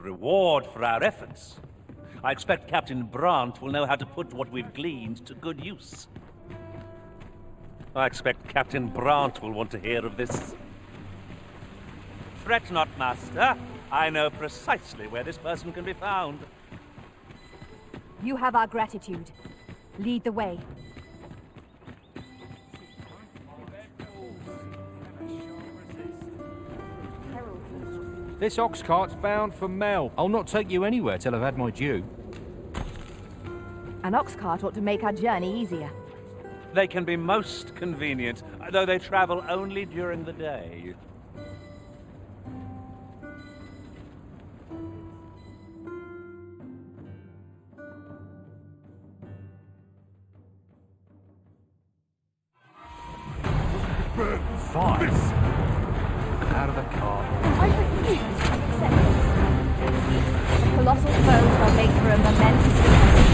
reward for our efforts. I expect Captain Brandt will know how to put what we've gleaned to good use. I expect Captain Brandt will want to hear of this. Fret not, Master. I know precisely where this person can be found. You have our gratitude. Lead the way. This ox cart's bound for Mel. I'll not take you anywhere till I've had my due. An ox cart ought to make our journey easier. They can be most convenient, though they travel only during the day. Fine. Out of the car. I refuse to accept this. The colossal foe shall make for a momentous defense.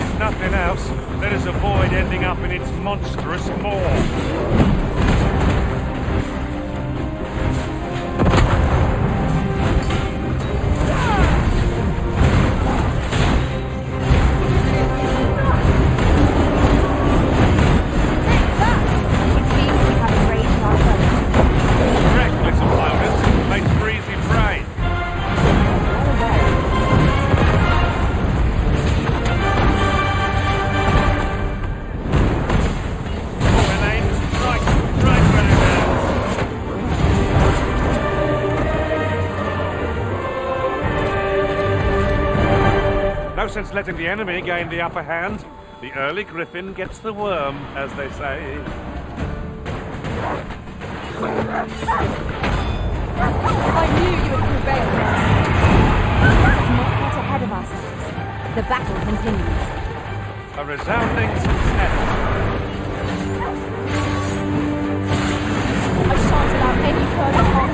If nothing else, let us avoid ending up in its monstrous maw. No sense letting the enemy gain the upper hand. The early griffin gets the worm, as they say. I knew you would prevail. Not yet ahead of ourselves. The battle continues. A resounding success. I shan't allow any further harm.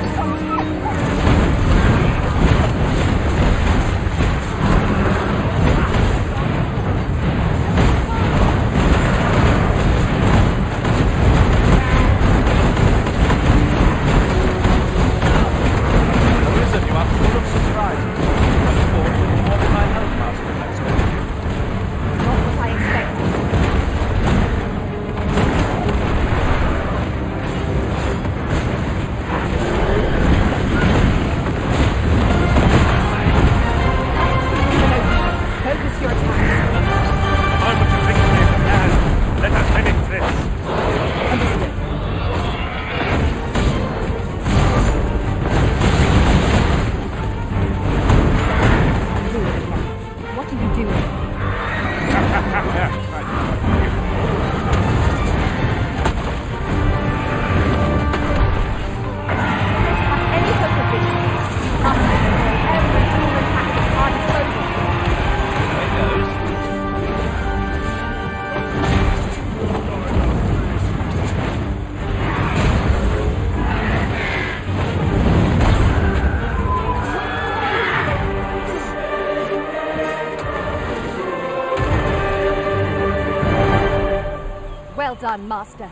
Well done, Master.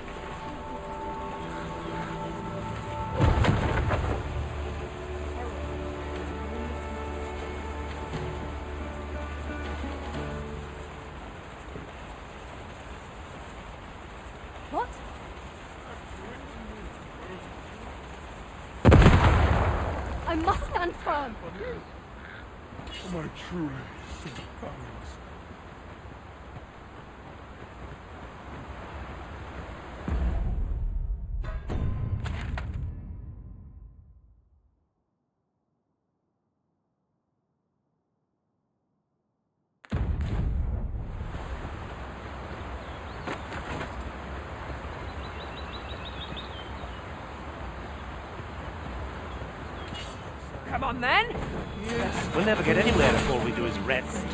What? I must stand firm. Am I truly so powerless? Come on, then! We'll never get anywhere if all we do is rest.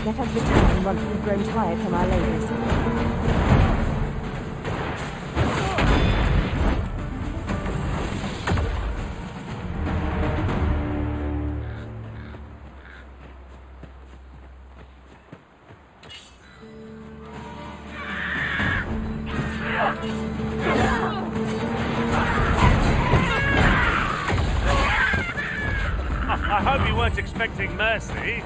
Let us return once we've grown tired from our labours. hope you weren't expecting mercy.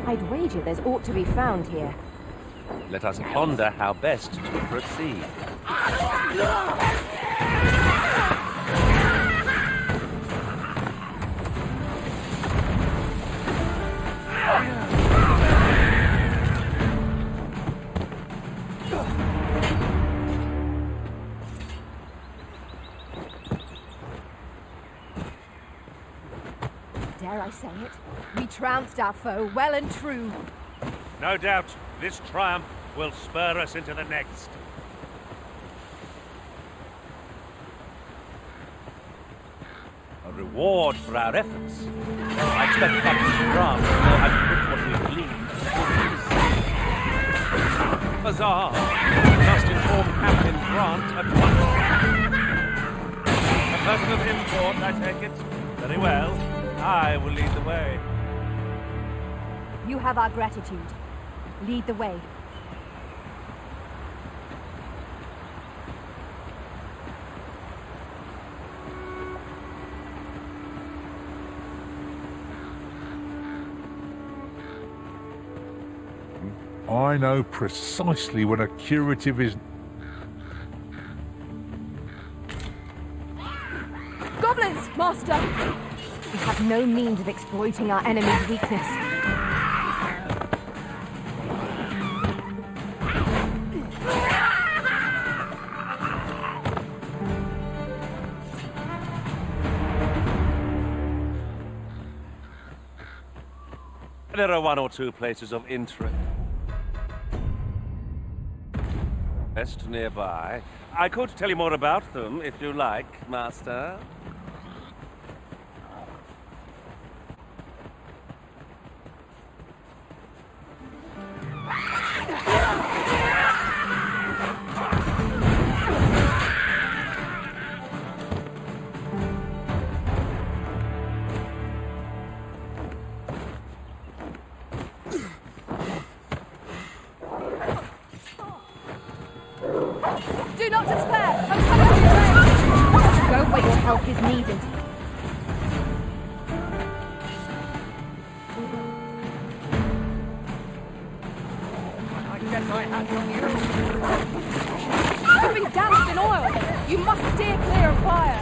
I'd wager there's aught to be found here. Let us ponder how best to proceed. Dare I say it? We trounced our foe well and true. No doubt, this triumph will spur us into the next. A reward for our efforts. I expect Captain Grant to know how to put what we've gleaned to good use. Huzzah! We must inform Captain Grant at once. A person of import, I take it? Very well. I will lead the way. You have our gratitude. Lead the way. I know precisely when a curative is... Goblins, Master! We have no means of exploiting our enemy's weakness. There are one or two places of interest nearby. I could tell you more about them if you like, Master. Do not despair! I'm coming to your aid! Go where your help is needed. I get my hands on you. You've been doused in oil! You must steer clear of fire!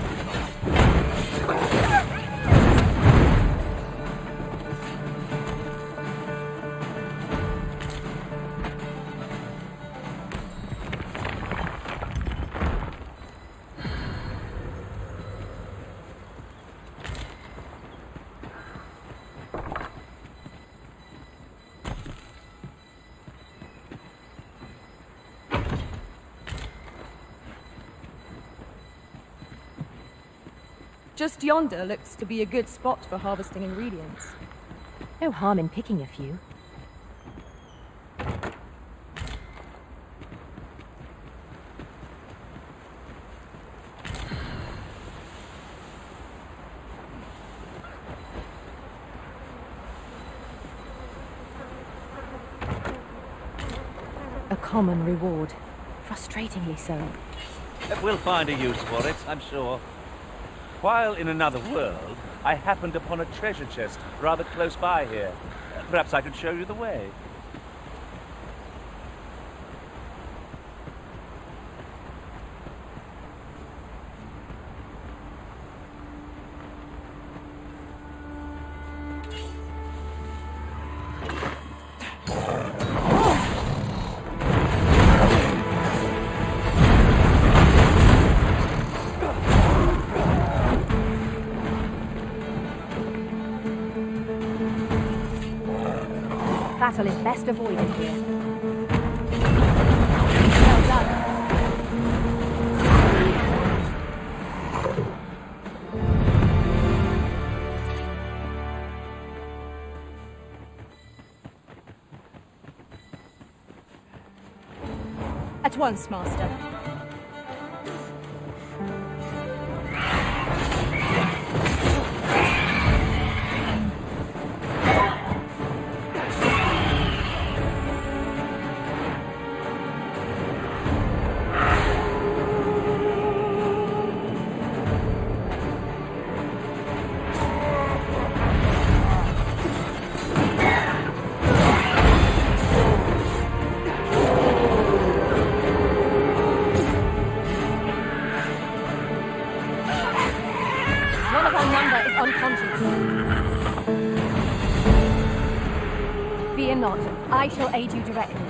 Just yonder looks to be a good spot for harvesting ingredients. No harm in picking a few. A common reward. Frustratingly so. We'll find a use for it, I'm sure. While in another world, I happened upon a treasure chest rather close by here. Perhaps I could show you the way. Battle is best avoided here. Well done. At once, Master. not, I shall aid you directly.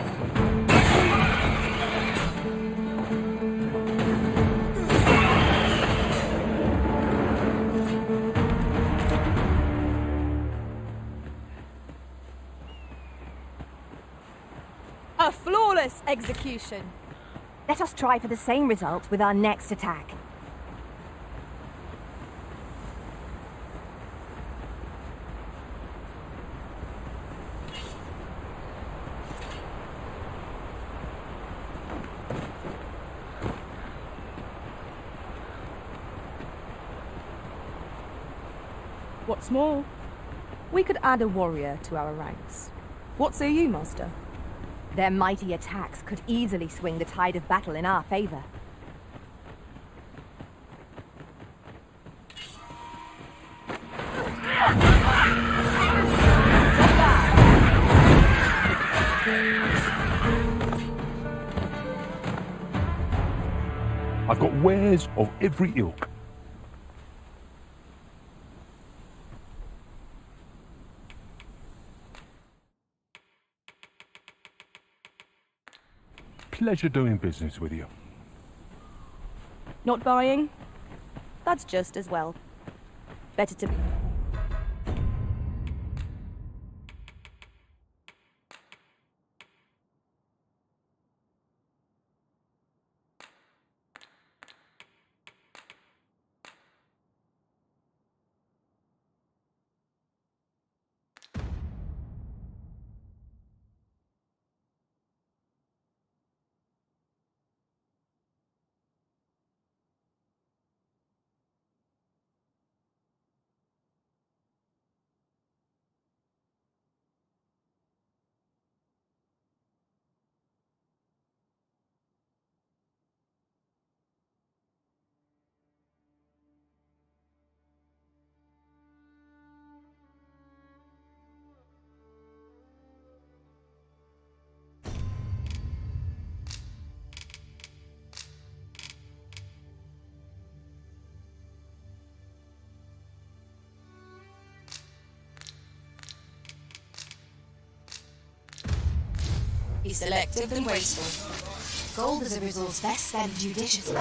A flawless execution. Let us try for the same result with our next attack. What's more, we could add a warrior to our ranks. What say you, Master? Their mighty attacks could easily swing the tide of battle in our favor. I've got wares of every ilk. Pleasure doing business with you. Not buying? That's just as well. Better to... Be selective and wasteful. Gold is a resource best spent judiciously.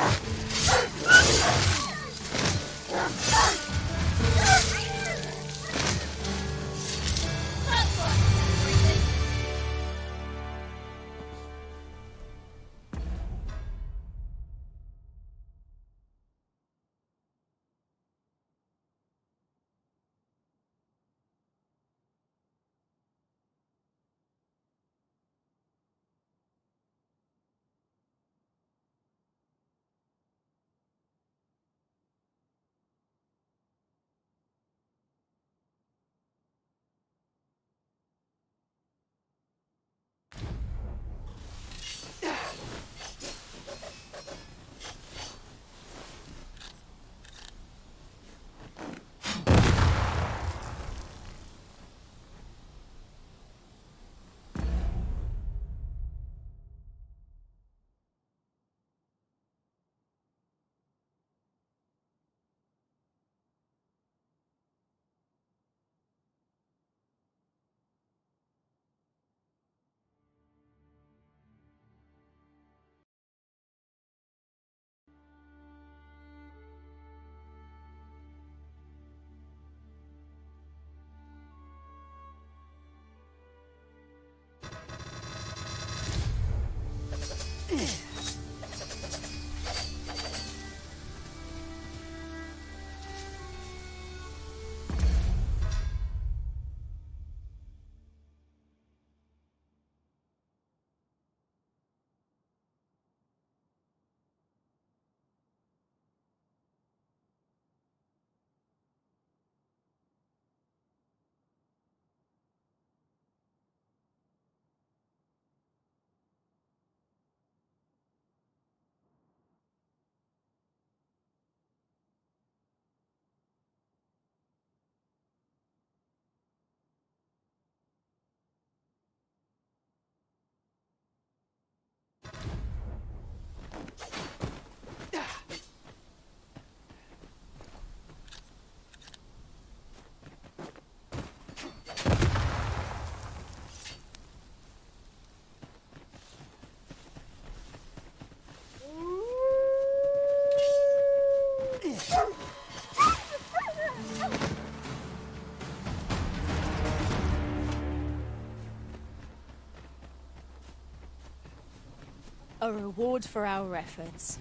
A reward for our efforts.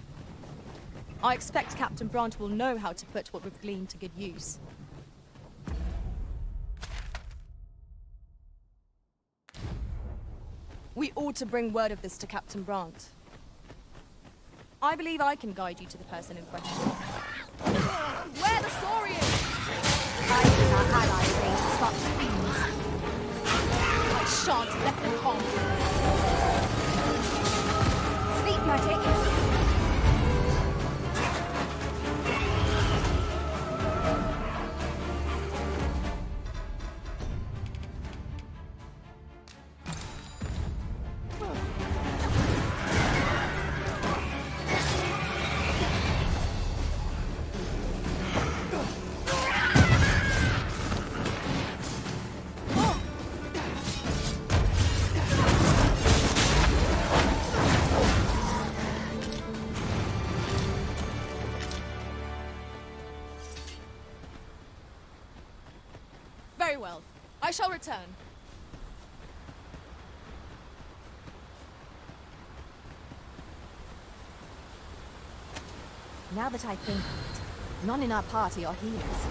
I expect Captain Brant will know how to put what we've gleaned to good use. We ought to bring word of this to Captain Brant. I believe I can guide you to the person in question. Where the Saurians? I think our allies raised such fiends. I shan't let them harm you. Sleep magic. Very well. I shall return. Now that I think of it, none in our party are healers.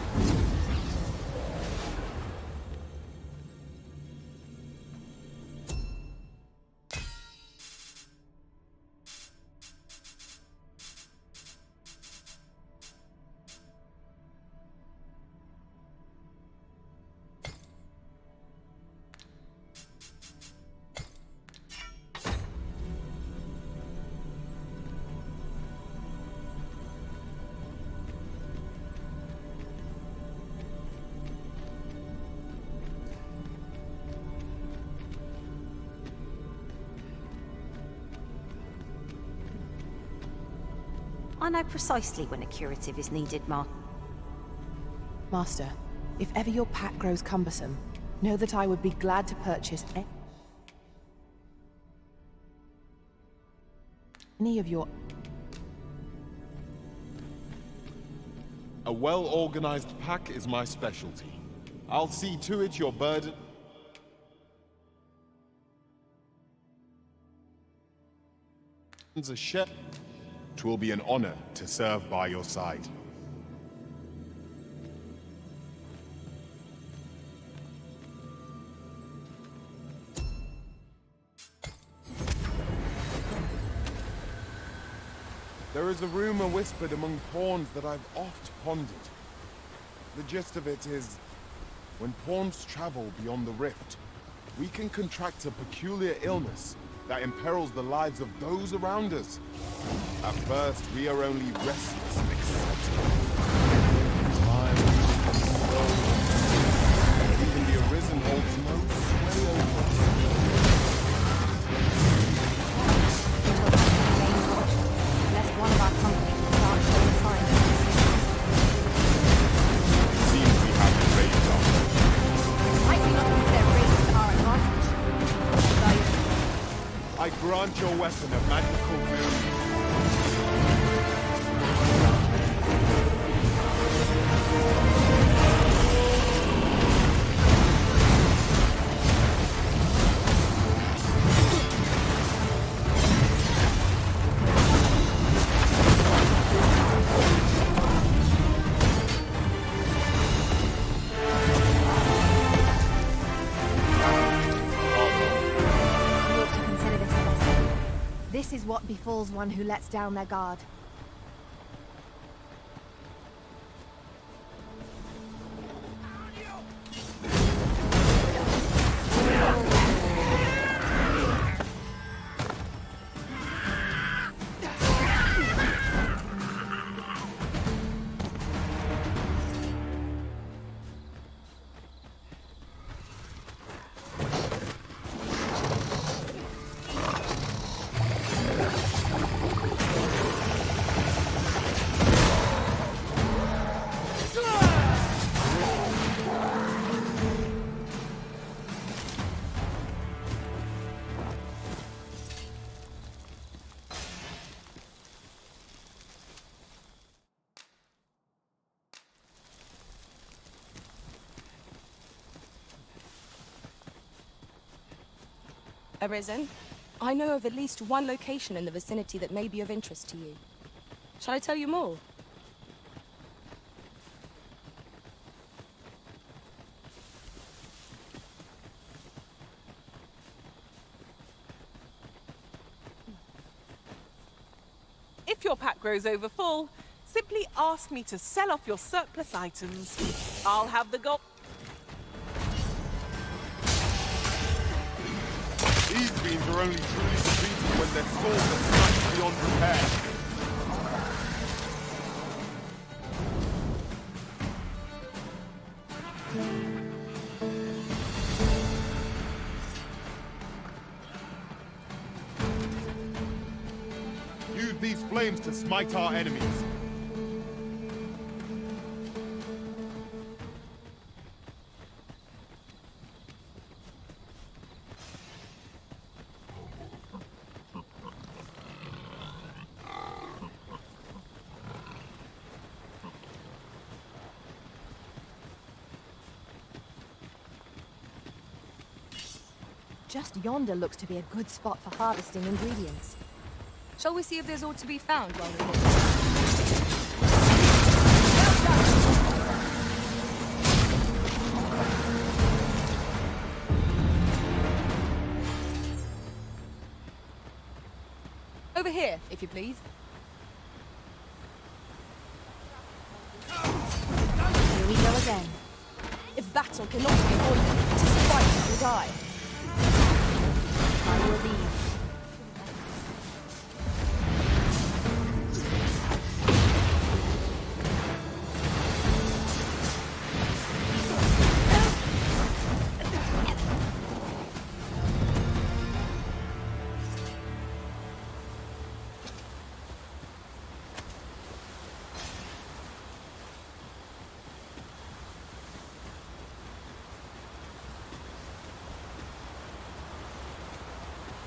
I know precisely when a curative is needed, Master, if ever your pack grows cumbersome, know that I would be glad to purchase any of your... A well-organized pack is my specialty. I'll see to it your burden... a share. It will be an honor to serve by your side. There is a rumor whispered among pawns that I've oft pondered. The gist of it is, when pawns travel beyond the rift, we can contract a peculiar illness that imperils the lives of those around us. At first, we are only restless and accepting. Time moves slowly. Even the Arisen holds no sway over us. Lest one of our company will start showing signs of disease. It seems we have to raise up. I do not think their race is our advantage. I grant your weapon a magical boon. This is what befalls one who lets down their guard. Arisen, I know of at least one location in the vicinity that may be of interest to you. Shall I tell you more? If your pack grows over full, simply ask me to sell off your surplus items. I'll have the gold. These beams are only truly depleted when their swords are smashed beyond repair. Use these flames to smite our enemies. Just yonder looks to be a good spot for harvesting ingredients. Shall we see if there's aught to be found while we're here? Over here, if you please. Here we go again. If battle cannot be avoided, it is fight or die. I will leave.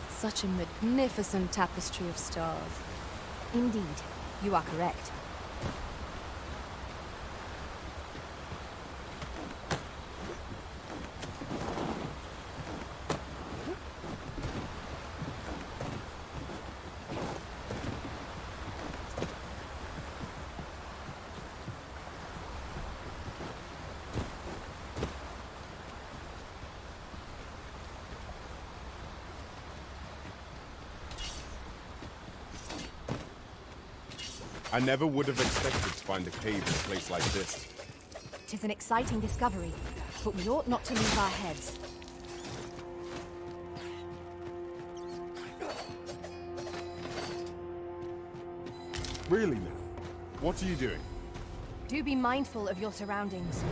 Such a magnificent tapestry of stars. Indeed, you are correct. I never would have expected to find a cave in a place like this. Tis an exciting discovery, but we ought not to lose our heads. Really now? What are you doing? Do be mindful of your surroundings.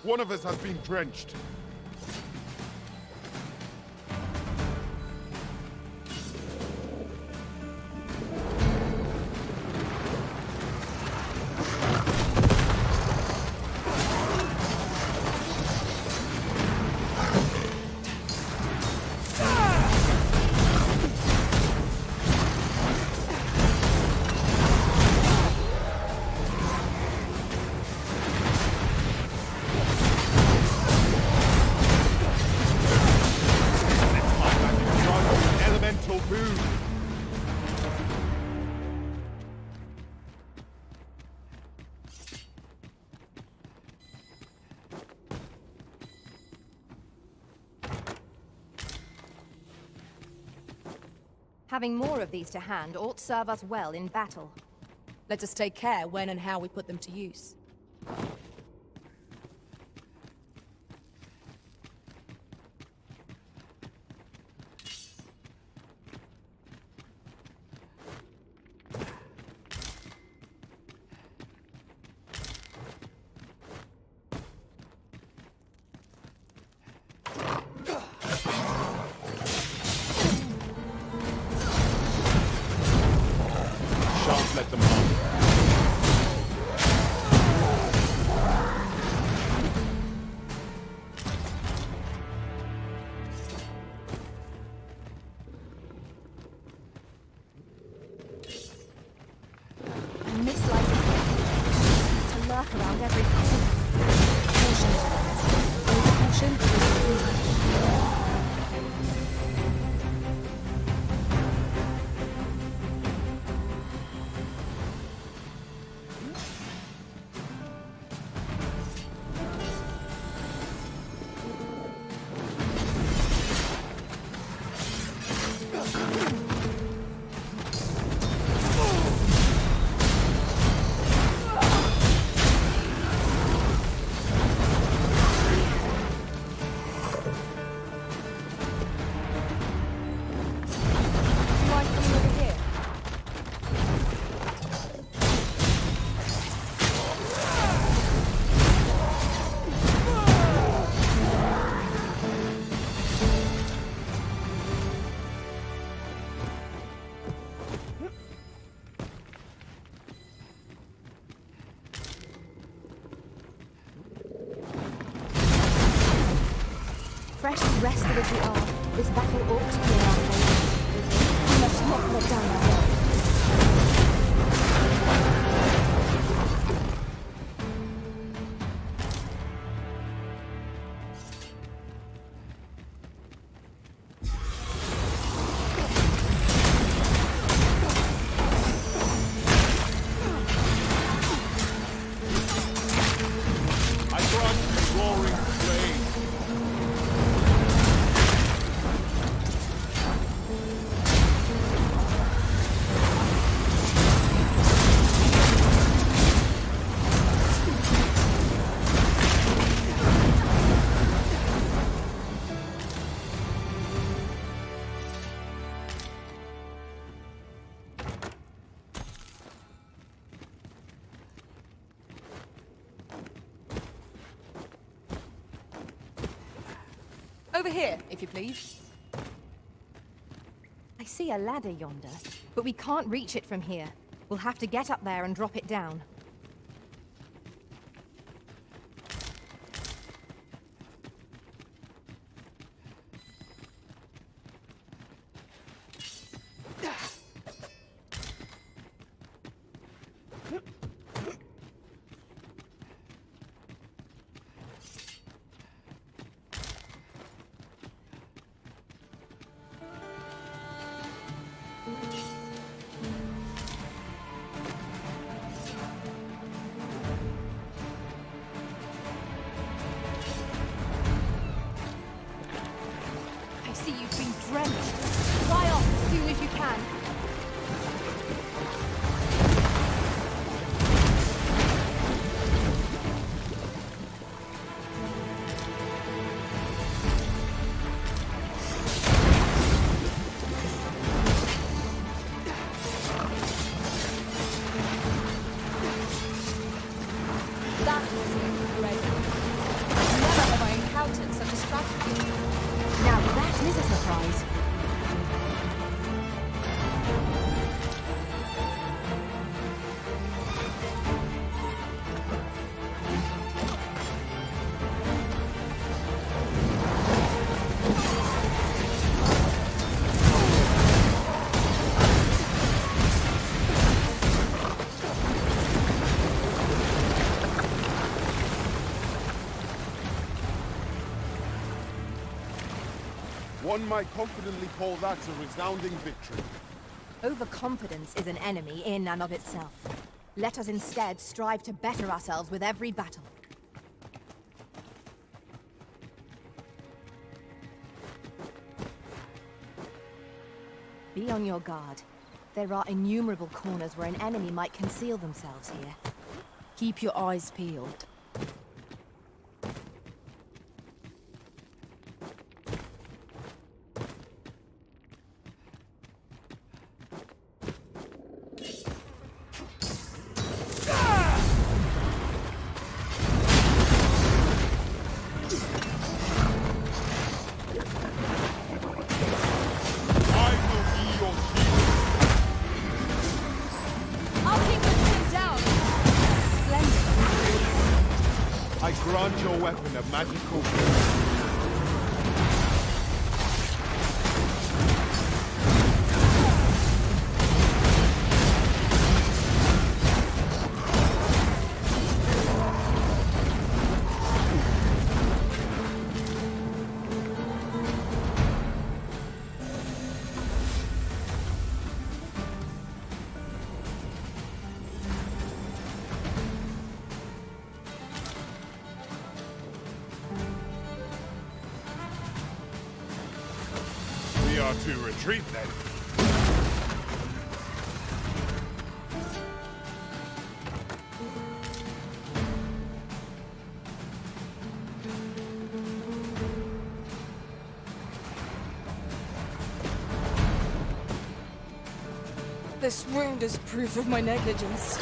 One of us has been drenched. Having more of these to hand ought serve us well in battle. Let us take care when and how we put them to use. rested as we are, this battle ought to be in our favour. We must not let down our guard. Over here, if you please. I see a ladder yonder, but we can't reach it from here. We'll have to get up there and drop it down. You've been drenched. Dry off as soon as you can. That was great. Never have I encountered such a strategy. Now that is a surprise. One might confidently call that a resounding victory. Overconfidence is an enemy in and of itself. Let us instead strive to better ourselves with every battle. Be on your guard. There are innumerable corners where an enemy might conceal themselves here. Keep your eyes peeled. I grant your weapon a magical... We are to retreat then. This wound is proof of my negligence.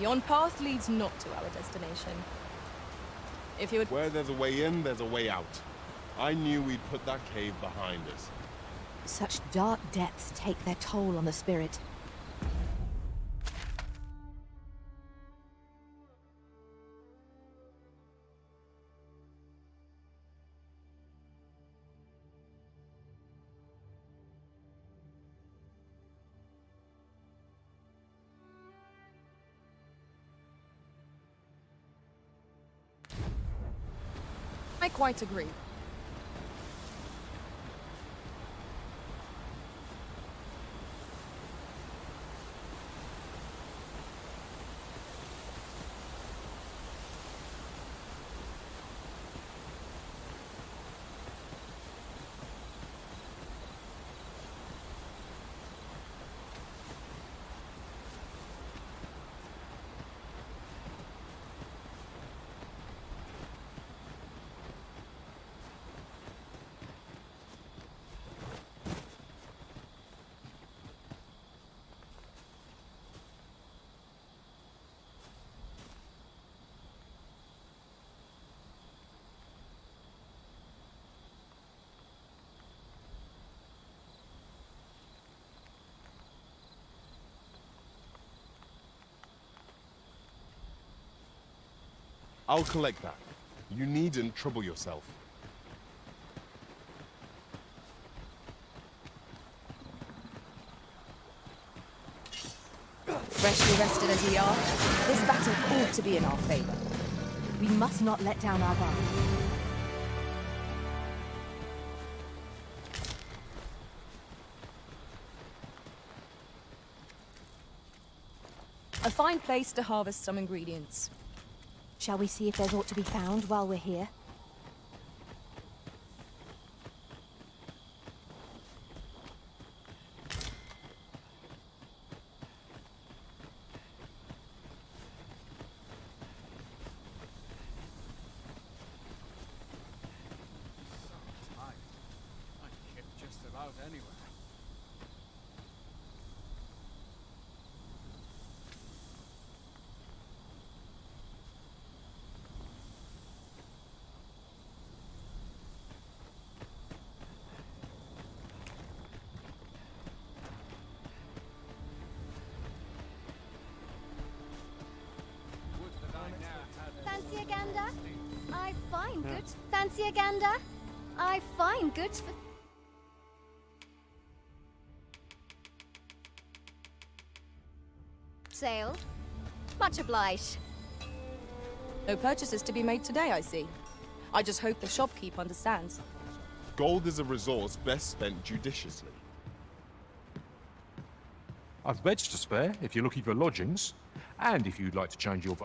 on path leads not to our destination. If you would... Where there's a way in, there's a way out. I knew we'd put that cave behind us. Such dark depths take their toll on the spirit. I quite agree. I'll collect that. You needn't trouble yourself. Freshly rested as we are, this battle ought to be in our favor. We must not let down our guard. A fine place to harvest some ingredients. Shall we see if there's aught to be found while we're here? Just about anywhere. Fancy a gander? I find good. Fancy a gander? I find good for... Sale. Much obliged. No purchases to be made today, I see. I just hope the shopkeep understands. Gold is a resource best spent judiciously. I've beds to spare if you're looking for lodgings, and if you'd like to change your...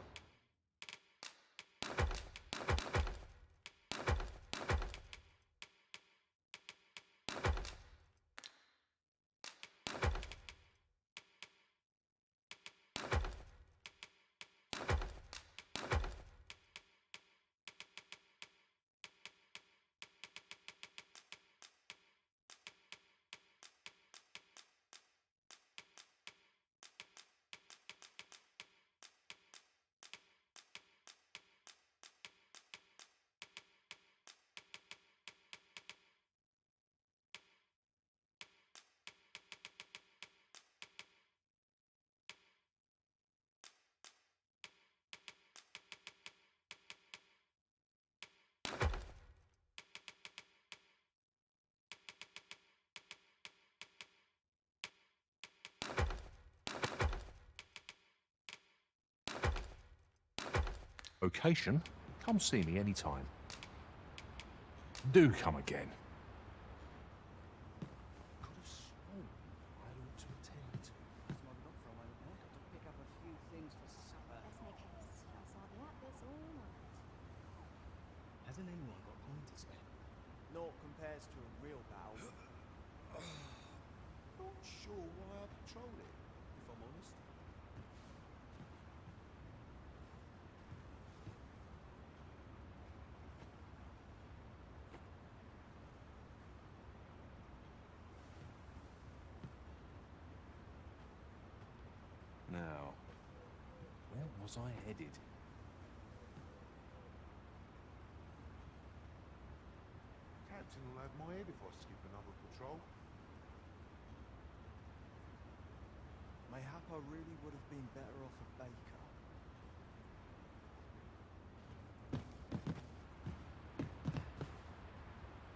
Location, come see me anytime. Do come again. Hasn't anyone got coin to spend? Naught compares to a real battle. Not sure why I patrol it, if I'm honest. Now, where was I headed? Captain will have my head if I skip another patrol. Mayhap I really would have been better off a baker.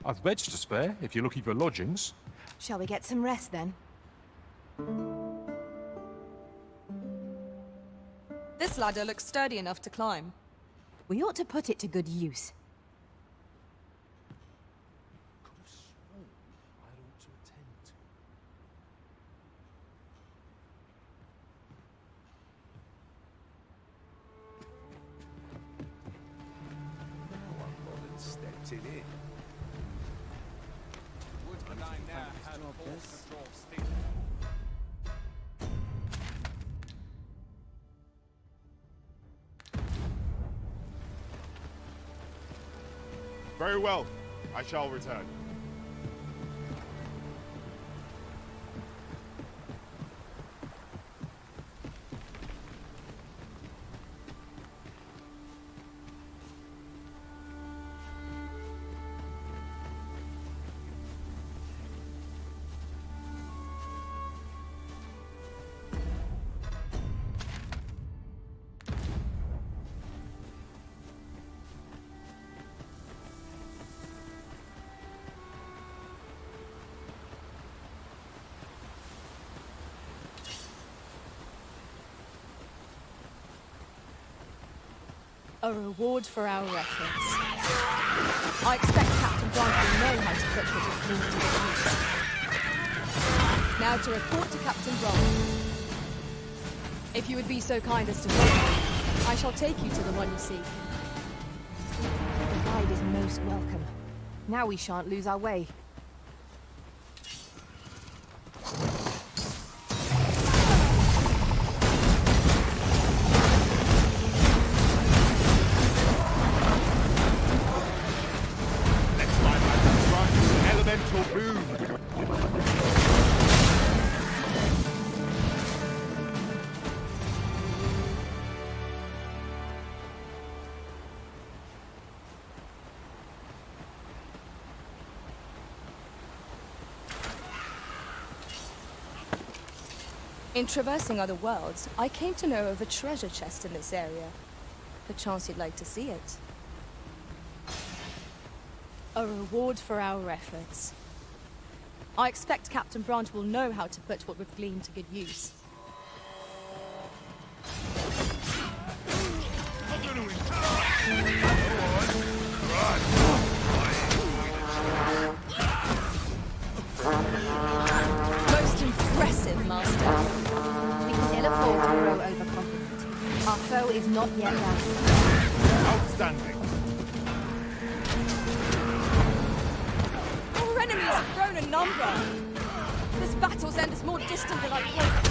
I've beds to spare, if you're looking for lodgings. Shall we get some rest then? This ladder looks sturdy enough to climb. We ought to put it to good use. Could have sworn I ought to attend to. No one bothered stepped in it. Very well. I shall return. A reward for our efforts. I expect Captain Grant will know how to put what is needed to the Now to report to Captain Grant. If you would be so kind as to follow me, I shall take you to the one you seek. The guide is most welcome. Now we shan't lose our way. In traversing other worlds, I came to know of a treasure chest in this area. Perchance you'd like to see it. A reward for our efforts. I expect Captain Branch will know how to put what we've gleaned to good use. Most impressive, Master. We can ill afford to grow overconfident. Our foe is not yet down. Outstanding. Our enemies have grown in number. This battle's end is more distant than I hoped.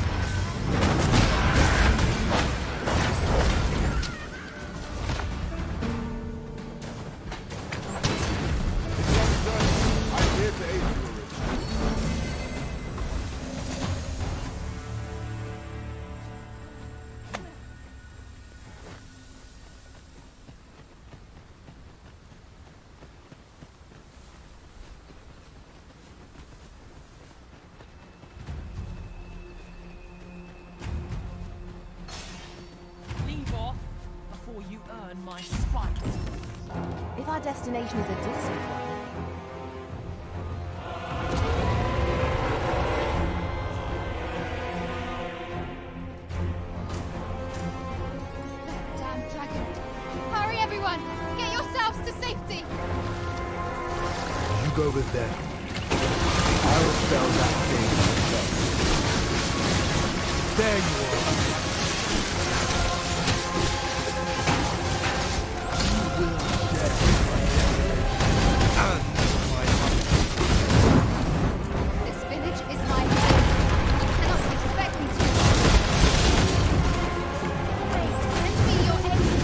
I'm here to aid you. Leave off before you earn my spite. If our destination is a distant one, Damn dragon. Hurry, everyone! Get yourselves to safety! You go with them. I will spell that thing myself. There you are. You will share my energy and my heart. This village is my home. You cannot expect me to. Wait, and be your enemy.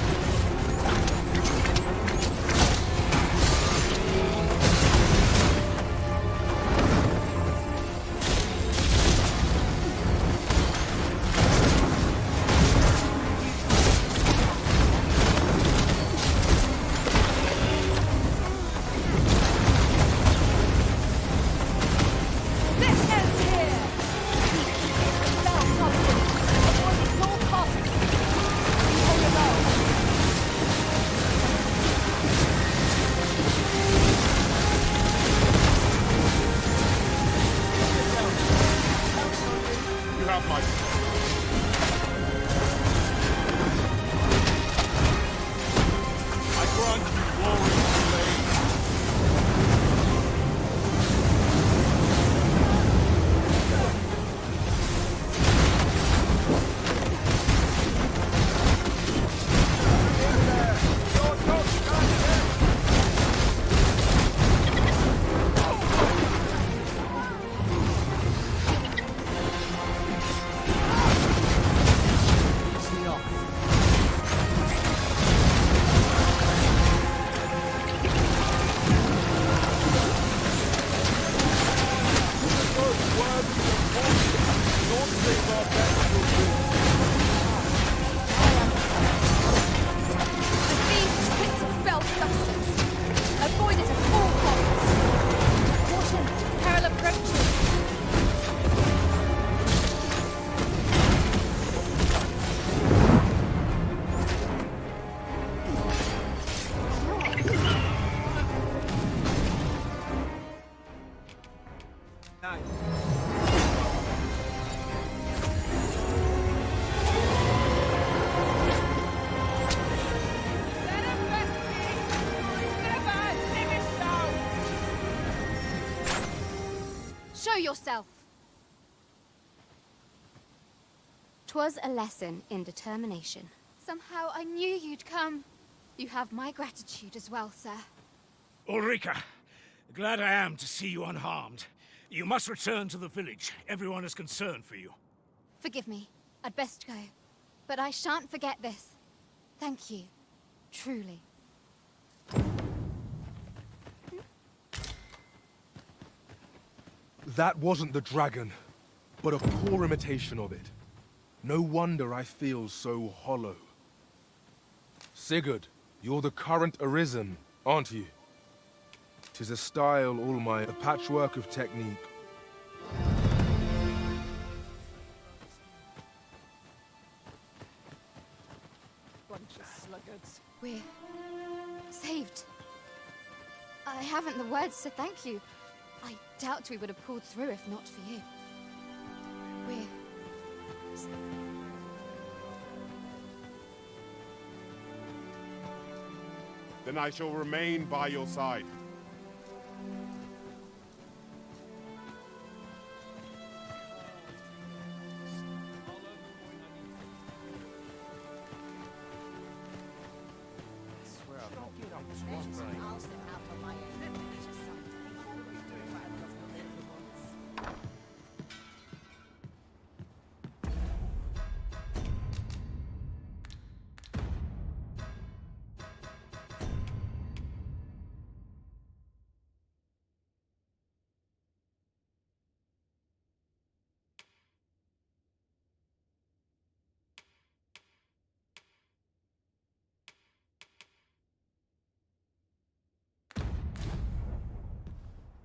Show yourself! 'Twas a lesson in determination. Somehow I knew you'd come. You have my gratitude as well, sir. Ulrika, glad I am to see you unharmed. You must return to the village. Everyone is concerned for you. Forgive me. I'd best go. But I shan't forget this. Thank you. Truly. That wasn't the dragon, but a poor imitation of it. No wonder I feel so hollow. Sigurd, you're the current Arisen, aren't you? 'Tis a style all my, a patchwork of technique. Bunch of sluggards. We're saved. I haven't the words to thank you. I doubt we would have pulled through if not for you. We're... Then I shall remain by your side.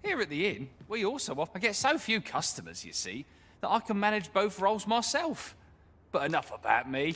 Here at the inn, we also I get so few customers, you see, that I can manage both roles myself. But enough about me.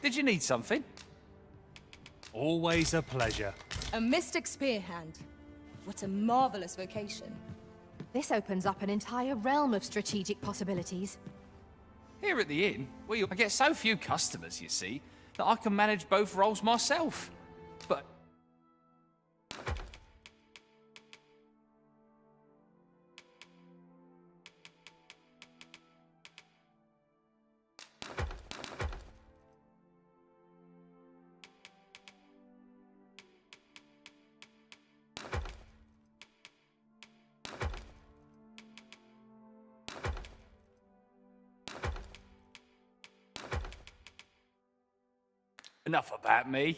Did you need something? Always a pleasure. A mystic spear hand. What a marvelous vocation. This opens up an entire realm of strategic possibilities. Here at the inn, I get so few customers, you see, that I can manage both roles myself. But enough about me.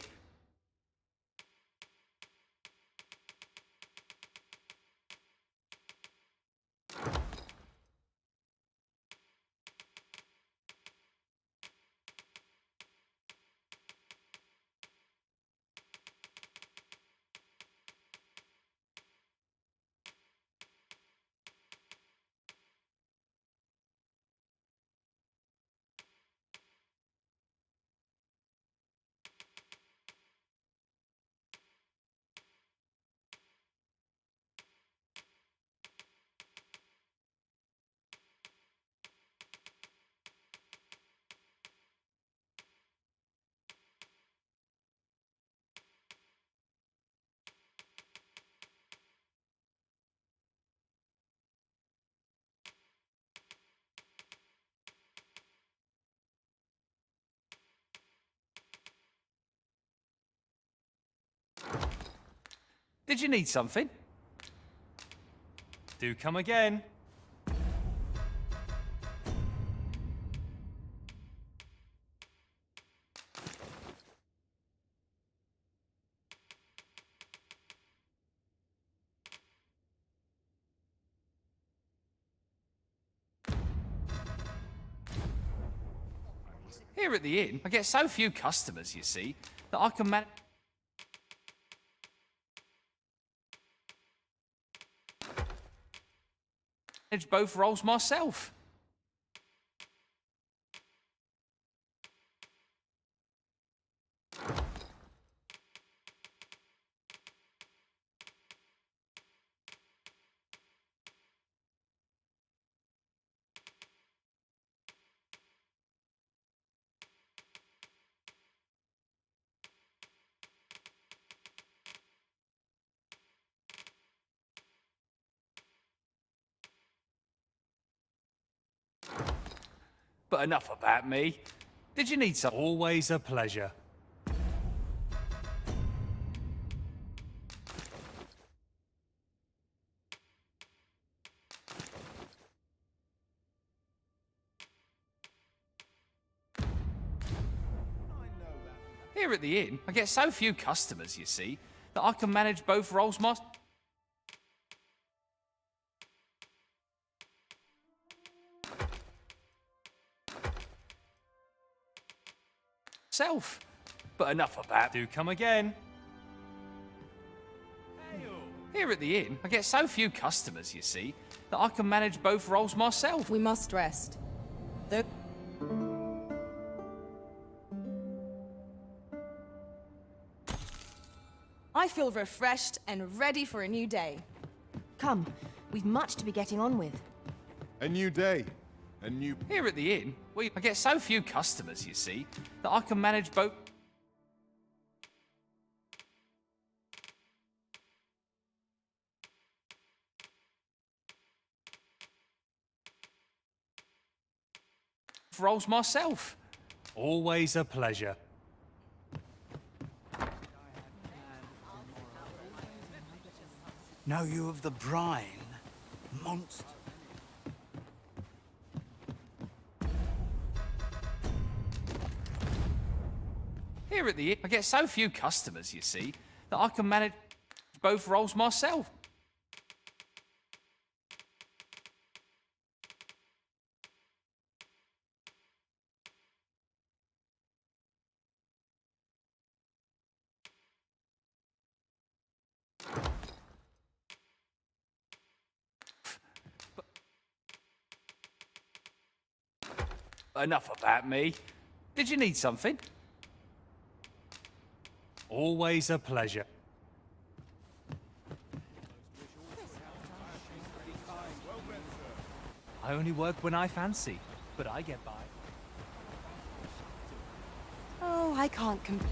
Did you need something? Do come again. Here at the inn, I get so few customers, you see, that I can manage both roles myself. But enough about me. Did you need some? Always a pleasure. Here at the inn, I get so few customers, you see, that I can manage both roles myself. But enough about. Do come again. Here at the inn, I get so few customers, you see, that I can manage both roles myself. We must rest. I feel refreshed and ready for a new day. Come, we've much to be getting on with. A new day. A new... Here at the inn, I get so few customers, you see, that I can manage both... roles myself. Always a pleasure. Know you of the brine, monster? Here at the inn, I get so few customers, you see, that I can manage both roles myself. But enough about me. Did you need something? Always a pleasure. I only work when I fancy, but I get by. Oh, I can't complain.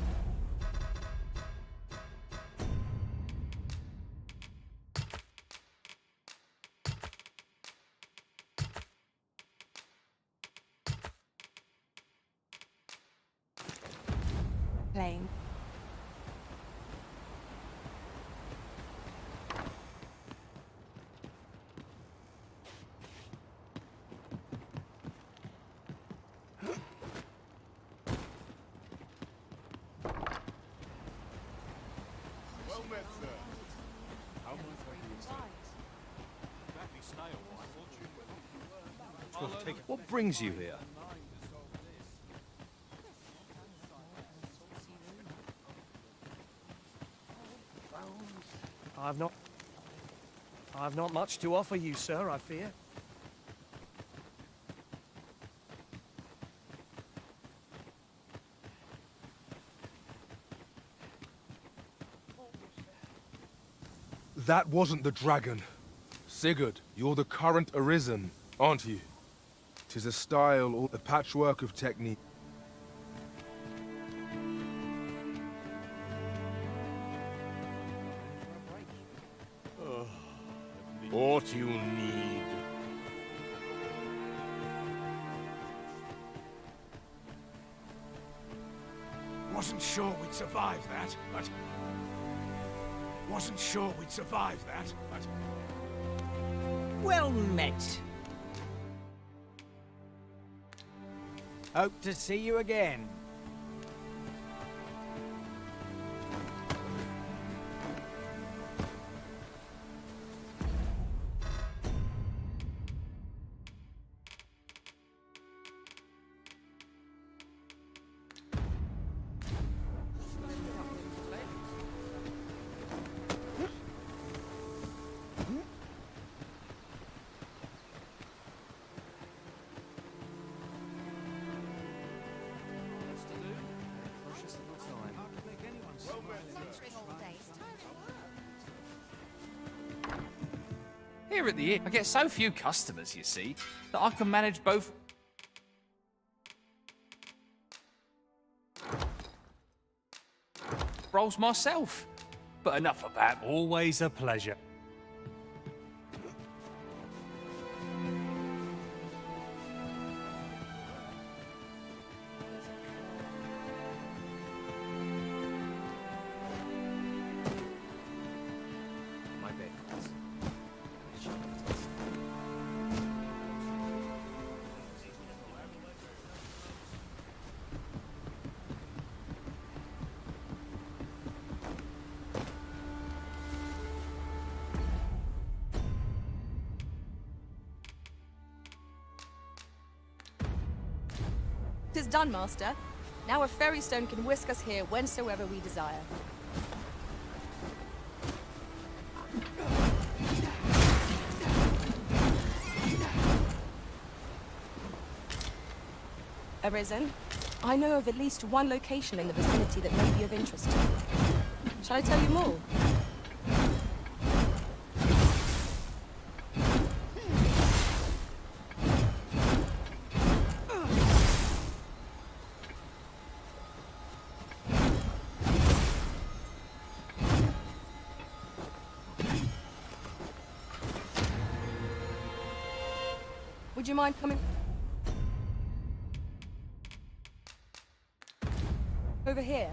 What brings you here? I've not much to offer you, sir, I fear. That wasn't the dragon. Sigurd, you're the current Arisen, aren't you? 'Tis a style or a patchwork of technique. What you need. Wasn't sure we'd survive that, but Wasn't sure we'd survive that, but... Well met. Hope to see you again. Here at the inn, I get so few customers, you see, that I can manage both roles myself. But enough about me. Always a pleasure. Tis done, Master. Now a fairy stone can whisk us here whensoever we desire. Arisen, I know of at least one location in the vicinity that may be of interest to you. Shall I tell you more? Would you mind coming over here?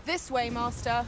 This way, Master.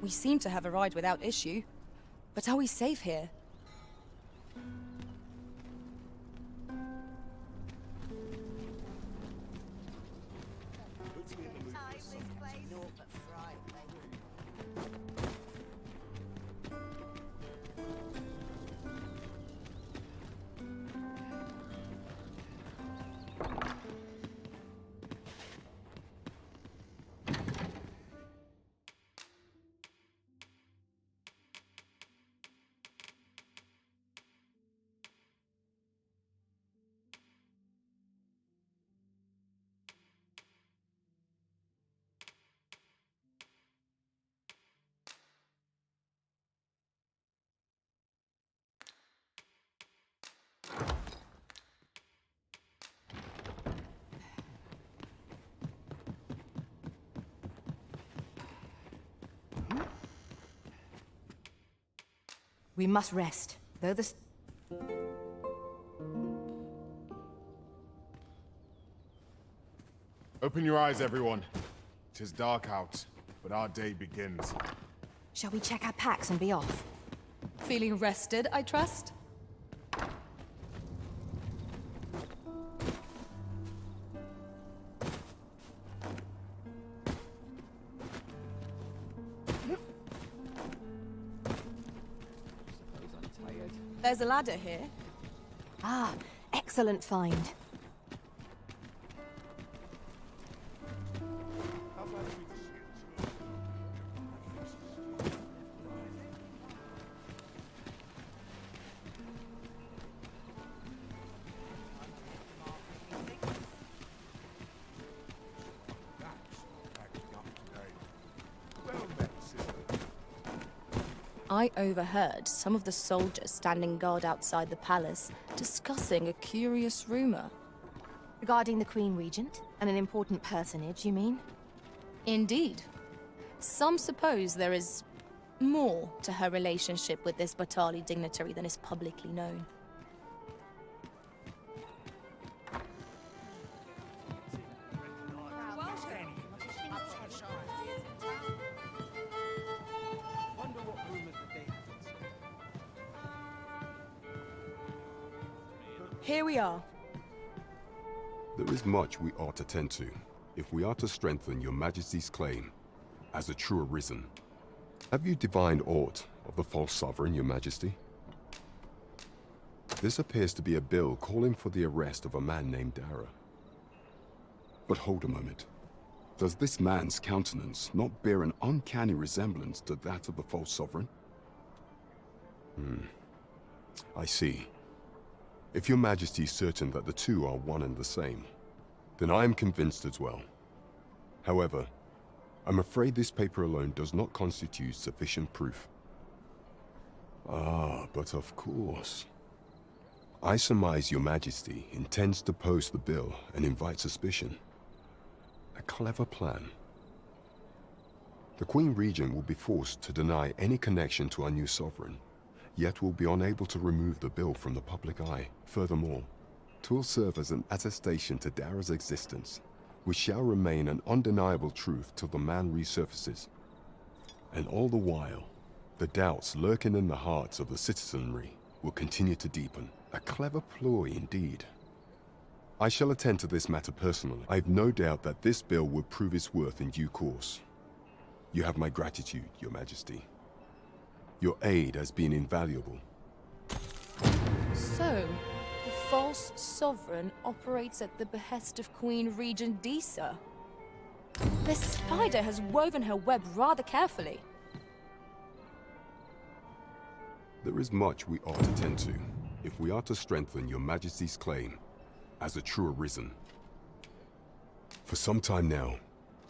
We seem to have arrived without issue. But are we safe here? We must rest, though the... Open your eyes, everyone. 'Tis dark out, but our day begins. Shall we check our packs and be off? Feeling rested, I trust? There's a ladder here. Ah, excellent find. I overheard some of the soldiers standing guard outside the palace discussing a curious rumor. Regarding the Queen Regent? And an important personage, you mean? Indeed. Some suppose there is more to her relationship with this Batali dignitary than is publicly known. Here we are. There is much we ought to tend to, if we are to strengthen your Majesty's claim as a true arisen. Have you divined aught of the false sovereign, your Majesty? This appears to be a bill calling for the arrest of a man named Dara. But hold a moment. Does this man's countenance not bear an uncanny resemblance to that of the false sovereign? I see. If your Majesty is certain that the two are one and the same, then I am convinced as well. However, I'm afraid this paper alone does not constitute sufficient proof. Ah, but of course. I surmise your Majesty intends to post the bill and invite suspicion. A clever plan. The Queen Regent will be forced to deny any connection to our new sovereign, yet will be unable to remove the bill from the public eye. Furthermore, 'twill serve as an attestation to Dara's existence, which shall remain an undeniable truth till the man resurfaces. And all the while, the doubts lurking in the hearts of the citizenry will continue to deepen. A clever ploy indeed. I shall attend to this matter personally. I have no doubt that this bill will prove its worth in due course. You have my gratitude, your Majesty. Your aid has been invaluable. So, the false sovereign operates at the behest of Queen Regent Disa. This spider has woven her web rather carefully. There is much we ought to tend to, if we are to strengthen your Majesty's claim as a true arisen. For some time now,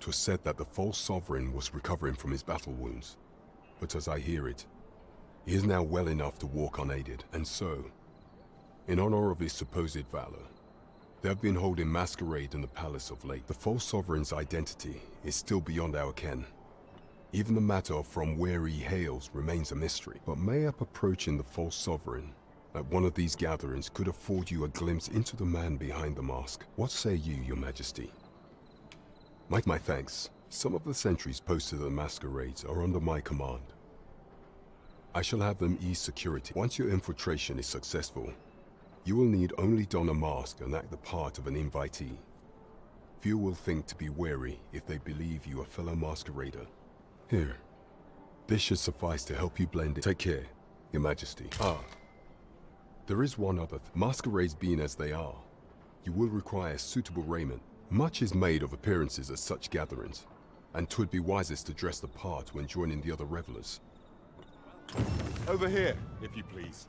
'twas said that the false sovereign was recovering from his battle wounds. But as I hear it, he is now well enough to walk unaided, and so, in honor of his supposed valor, they have been holding masquerade in the palace of late. The false sovereign's identity is still beyond our ken. Even the matter of from where he hails remains a mystery. But mayhap approaching the false sovereign at one of these gatherings could afford you a glimpse into the man behind the mask. What say you, your Majesty? My thanks. Some of the sentries posted at the masquerades are under my command. I shall have them ease security. Once your infiltration is successful, you will need only don a mask and act the part of an invitee. Few will think to be wary if they believe you a fellow masquerader. Here. This should suffice to help you blend in. Take care, your Majesty. There is one other masquerades being as they are, you will require suitable raiment. Much is made of appearances at such gatherings, and 'twould be wisest to dress the part when joining the other revelers. Over here, if you please.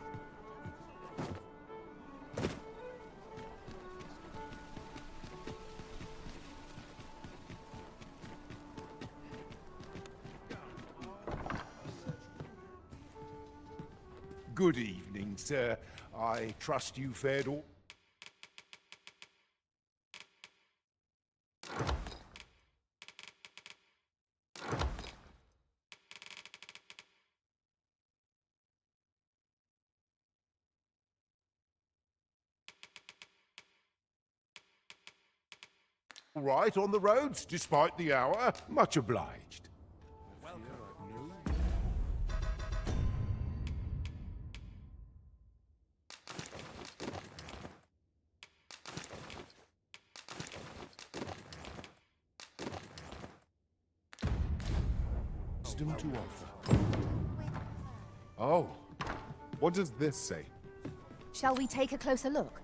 Good evening, sir. I trust you fared all... Right on the roads, despite the hour. Much obliged. Wisdom to offer. Oh, what does this say? Shall we take a closer look?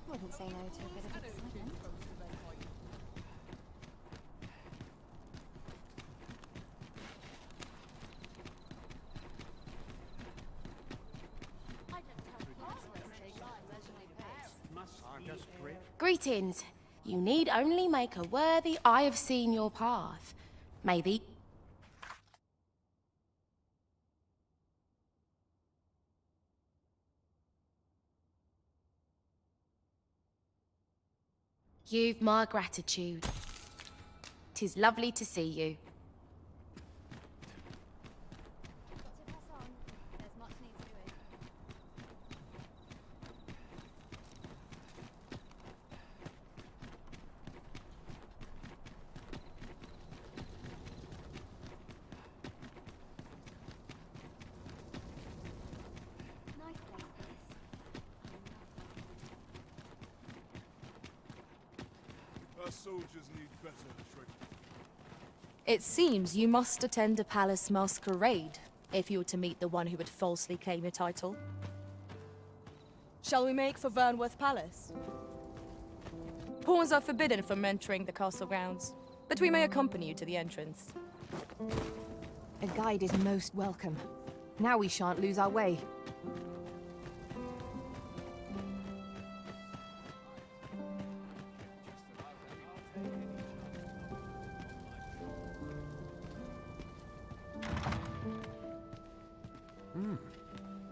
Wouldn't say no to a bit of excitement. Greetings. You need only make a worthy I have seen your path. May the... You've my gratitude. 'Tis lovely to see you. Our soldiers need better training. It seems you must attend a palace masquerade if you were to meet the one who would falsely claim your title. Shall we make for Vernworth Palace? Pawns are forbidden from entering the castle grounds, but we may accompany you to the entrance. A guide is most welcome. Now we shan't lose our way.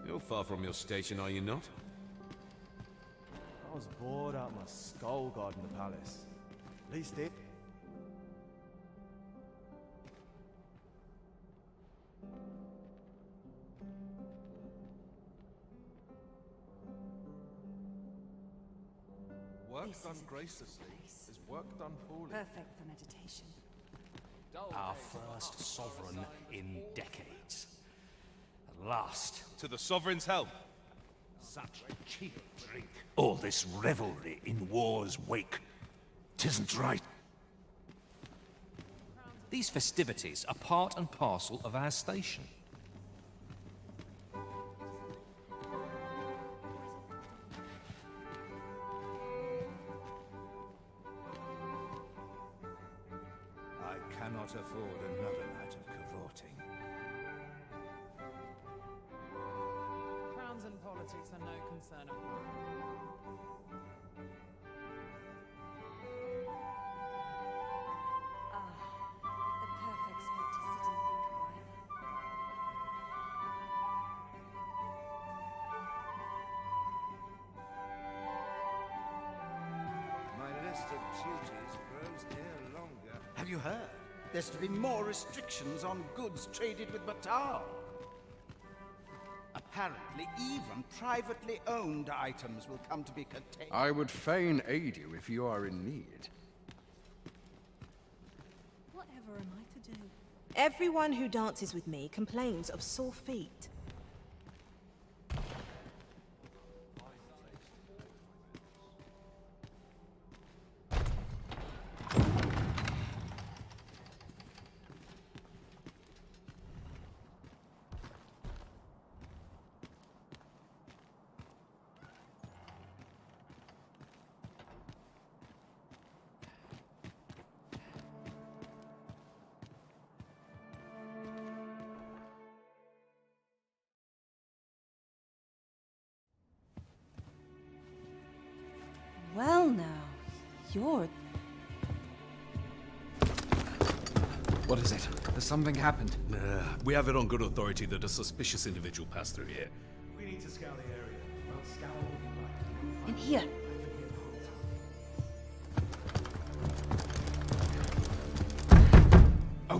You're far from your station, are you not? I was bored out my skull guarding the palace. At least it. Work done graciously is work done poorly. Perfect for meditation. Our first sovereign in decades. At last. To the sovereign's help. Such cheap drink. All this revelry in war's wake. 'Tisn't right. These festivities are part and parcel of our station. I cannot afford another night of cavorting. Crowns and politics are no concern of mine. The perfect spot to sit and think a while. My list of duties grows here longer. Have you heard? There's to be more restrictions on goods traded with Batar. Apparently, even privately owned items will come to be curtailed. I would fain aid you if you are in need. Whatever am I to do? Everyone who dances with me complains of sore feet. Well now, you're... What is it? Has something happened? We have it on good authority that a suspicious individual passed through here. We need to scour the area. Well, scour what you like. In here.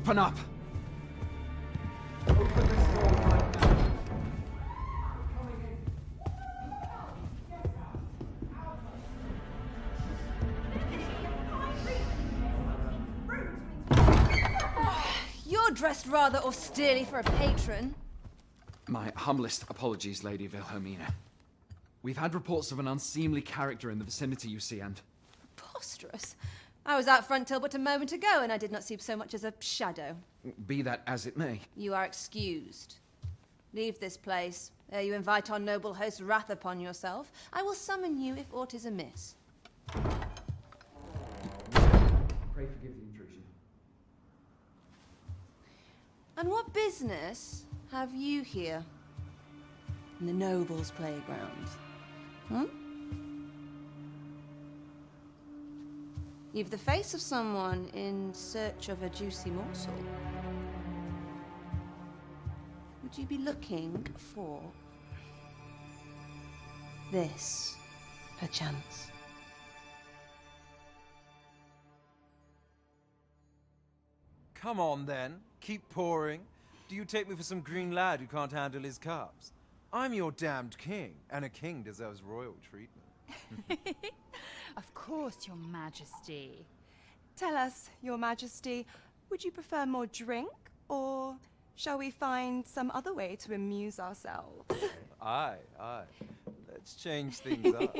Open up! You're dressed rather austerely for a patron. My humblest apologies, Lady Wilhelmina. We've had reports of an unseemly character in the vicinity, you see, and... Preposterous. I was out front till but a moment ago, and I did not see so much as a shadow. Be that as it may. You are excused. Leave this place, ere you invite our noble host's wrath upon yourself. I will summon you if aught is amiss. Pray forgive the intrusion. And what business have you here? In the nobles' playground? Hmm? You've the face of someone in search of a juicy morsel. Would you be looking for this, perchance? Come on, then. Keep pouring. Do you take me for some green lad who can't handle his cups? I'm your damned king, and a king deserves royal treatment. Of course, Your Majesty. Tell us, Your Majesty, would you prefer more drink, or shall we find some other way to amuse ourselves? Aye. Let's change things up.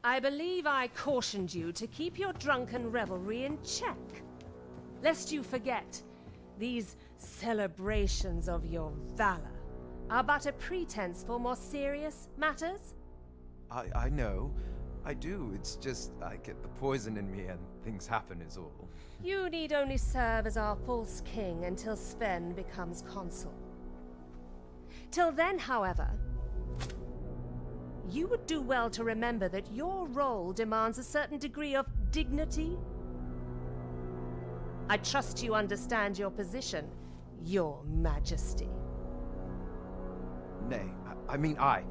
I believe I cautioned you to keep your drunken revelry in check. Lest you forget, these celebrations of your valor are but a pretense for more serious matters. I know. I do. It's just I get the poison in me and things happen is all. You need only serve as our false king until Sven becomes consul. Till then, however, you would do well to remember that your role demands a certain degree of dignity. I trust you understand your position, Your Majesty. Nay, I mean I.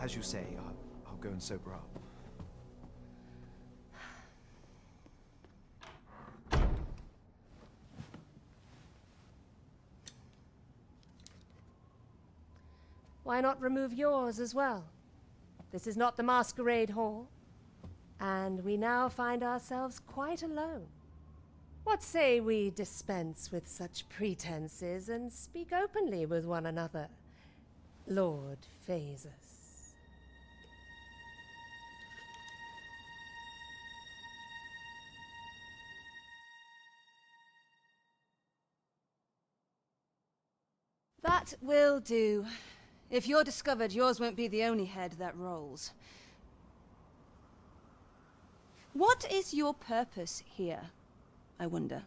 As you say, I'll go and sober up. Why not remove yours as well? This is not the masquerade hall, and we now find ourselves quite alone. What say we dispense with such pretenses and speak openly with one another, Lord Phaesus? That will do. If you're discovered, yours won't be the only head that rolls. What is your purpose here, I wonder?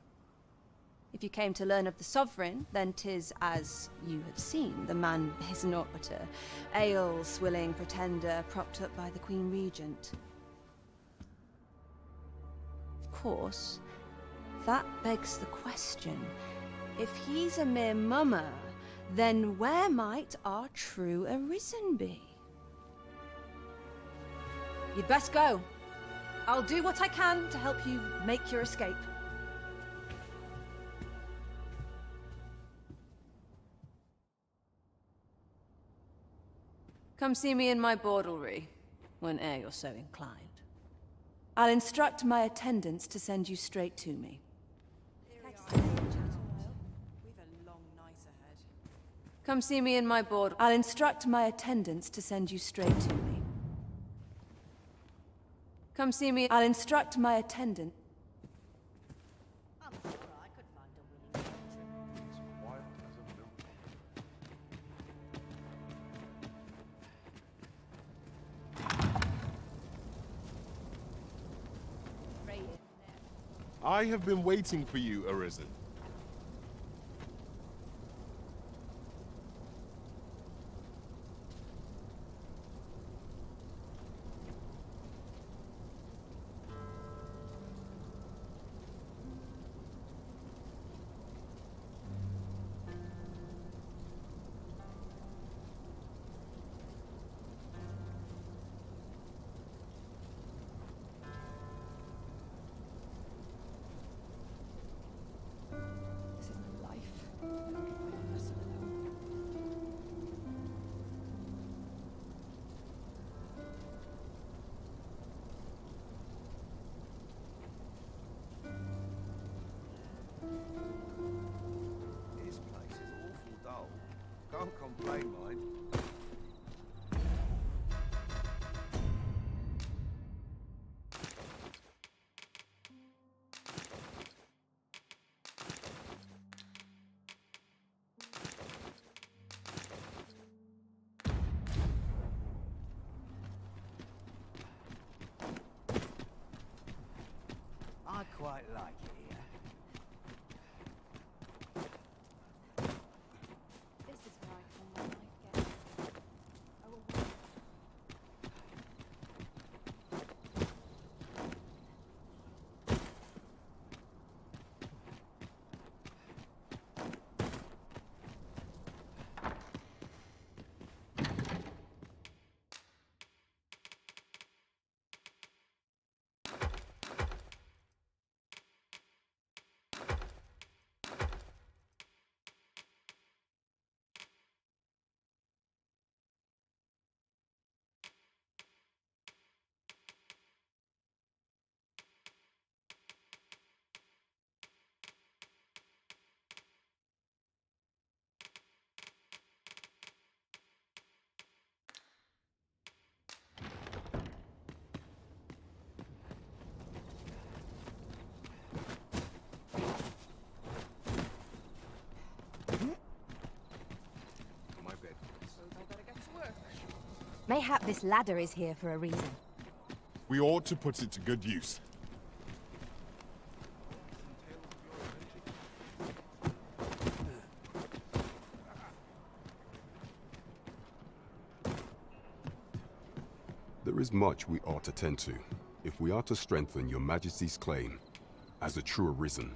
If you came to learn of the Sovereign, then 'tis as you have seen. The man is naught but a ale-swilling pretender propped up by the Queen Regent. Of course, that begs the question. If he's a mere mummer, then where might our true Arisen be? You'd best go. I'll do what I can to help you make your escape. Come see me in my bordlery, whene'er you're so inclined. I'll instruct my attendants to send you straight to me. Come see me in my board. I'll instruct my attendants to send you straight to me. Come see me. I'll instruct my attendant. I have been waiting for you, Arisen. explain mine. I quite like it here. This is where I call my life guest. Mayhap this ladder is here for a reason. We ought to put it to good use. There is much we ought to tend to, if we are to strengthen your Majesty's claim as a true Arisen.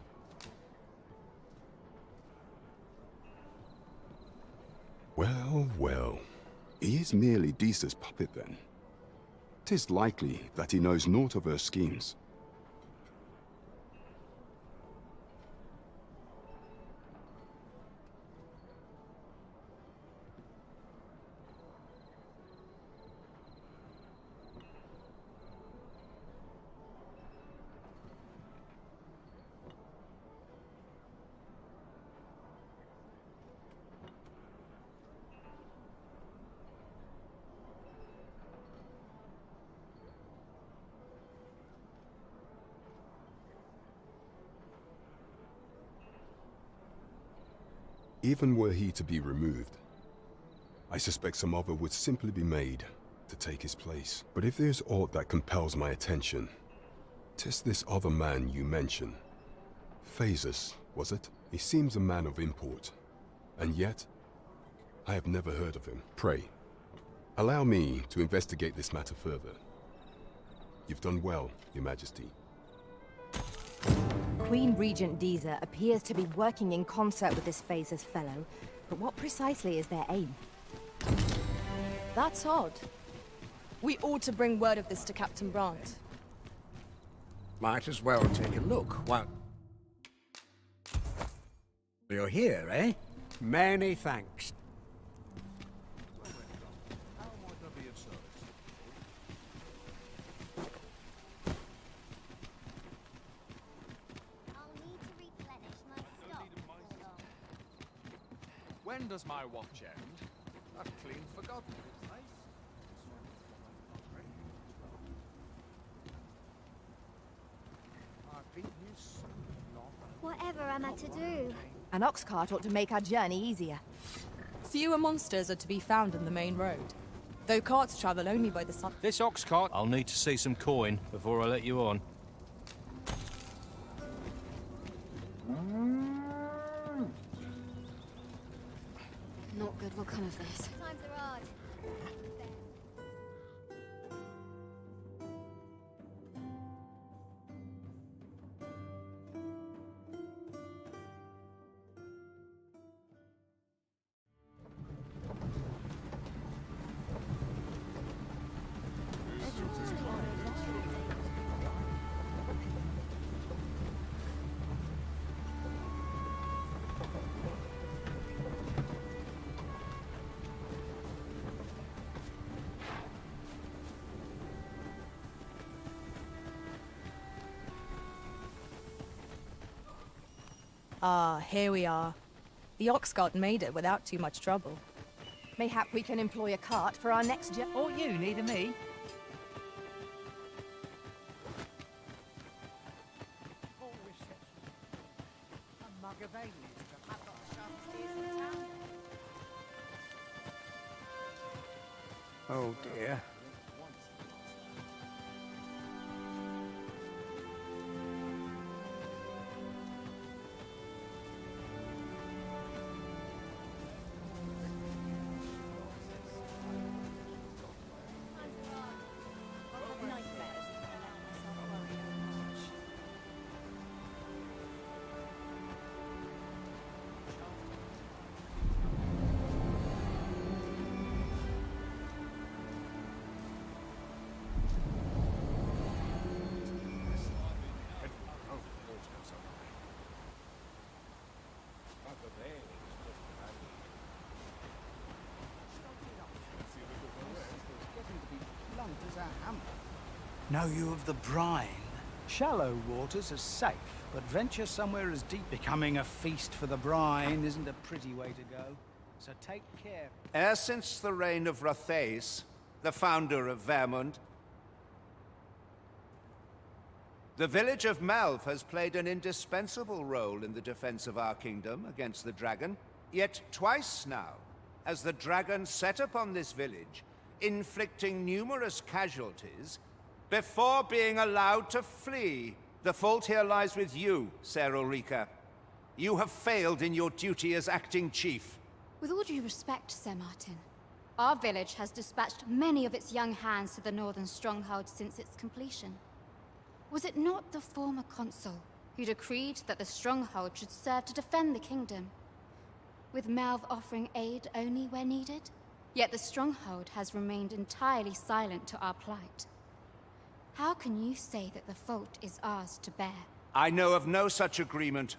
Well, well. He is merely Disa's puppet then. 'Tis likely that he knows naught of her schemes. Even were he to be removed, I suspect some other would simply be made to take his place. But if there's aught that compels my attention, 'tis this other man you mention. Phases, was it? He seems a man of import, and yet I have never heard of him. Pray, allow me to investigate this matter further. You've done well, Your Majesty. Queen Regent Disa appears to be working in concert with this Phases fellow, but what precisely is their aim? That's odd. We ought to bring word of this to Captain Brandt. Might as well take a look while you're here, eh? Many thanks. When does my watch end? I've clean forgotten. Whatever am I to do? An ox cart ought to make our journey easier. Fewer monsters are to be found in the main road, though carts travel only by the sun. This ox cart, I'll need to see some coin before I let you on. Not good will come of this. Times are hard. Ah, here we are. The ox cart made it without too much trouble. Mayhap we can employ a cart for our next journey. Or you needing me? A mug of ale is the I've got the sharpest ears in town. Oh dear. Know you of the brine? Shallow waters are safe, but venture somewhere as deep. Becoming a feast for the brine isn't a pretty way to go, so take care. E'er since the reign of 𝐂𝐴𝐧𝐸, the founder of Vermund, the village of 𝐂𝐿𝐹 has played an indispensable role in the defense of our kingdom against the dragon. Yet twice now has the dragon set upon this village, inflicting numerous casualties before being allowed to flee. The fault here lies with you, Ser Ulrika. You have failed in your duty as acting chief. With all due respect, Sir Martin, our village has dispatched many of its young hands to the northern stronghold since its completion. Was it not the former consul who decreed that the stronghold should serve to defend the kingdom, with 𝐂𝐿𝐹 offering aid only where needed? Yet the stronghold has remained entirely silent to our plight. How can you say that the fault is ours to bear? I know of no such agreement.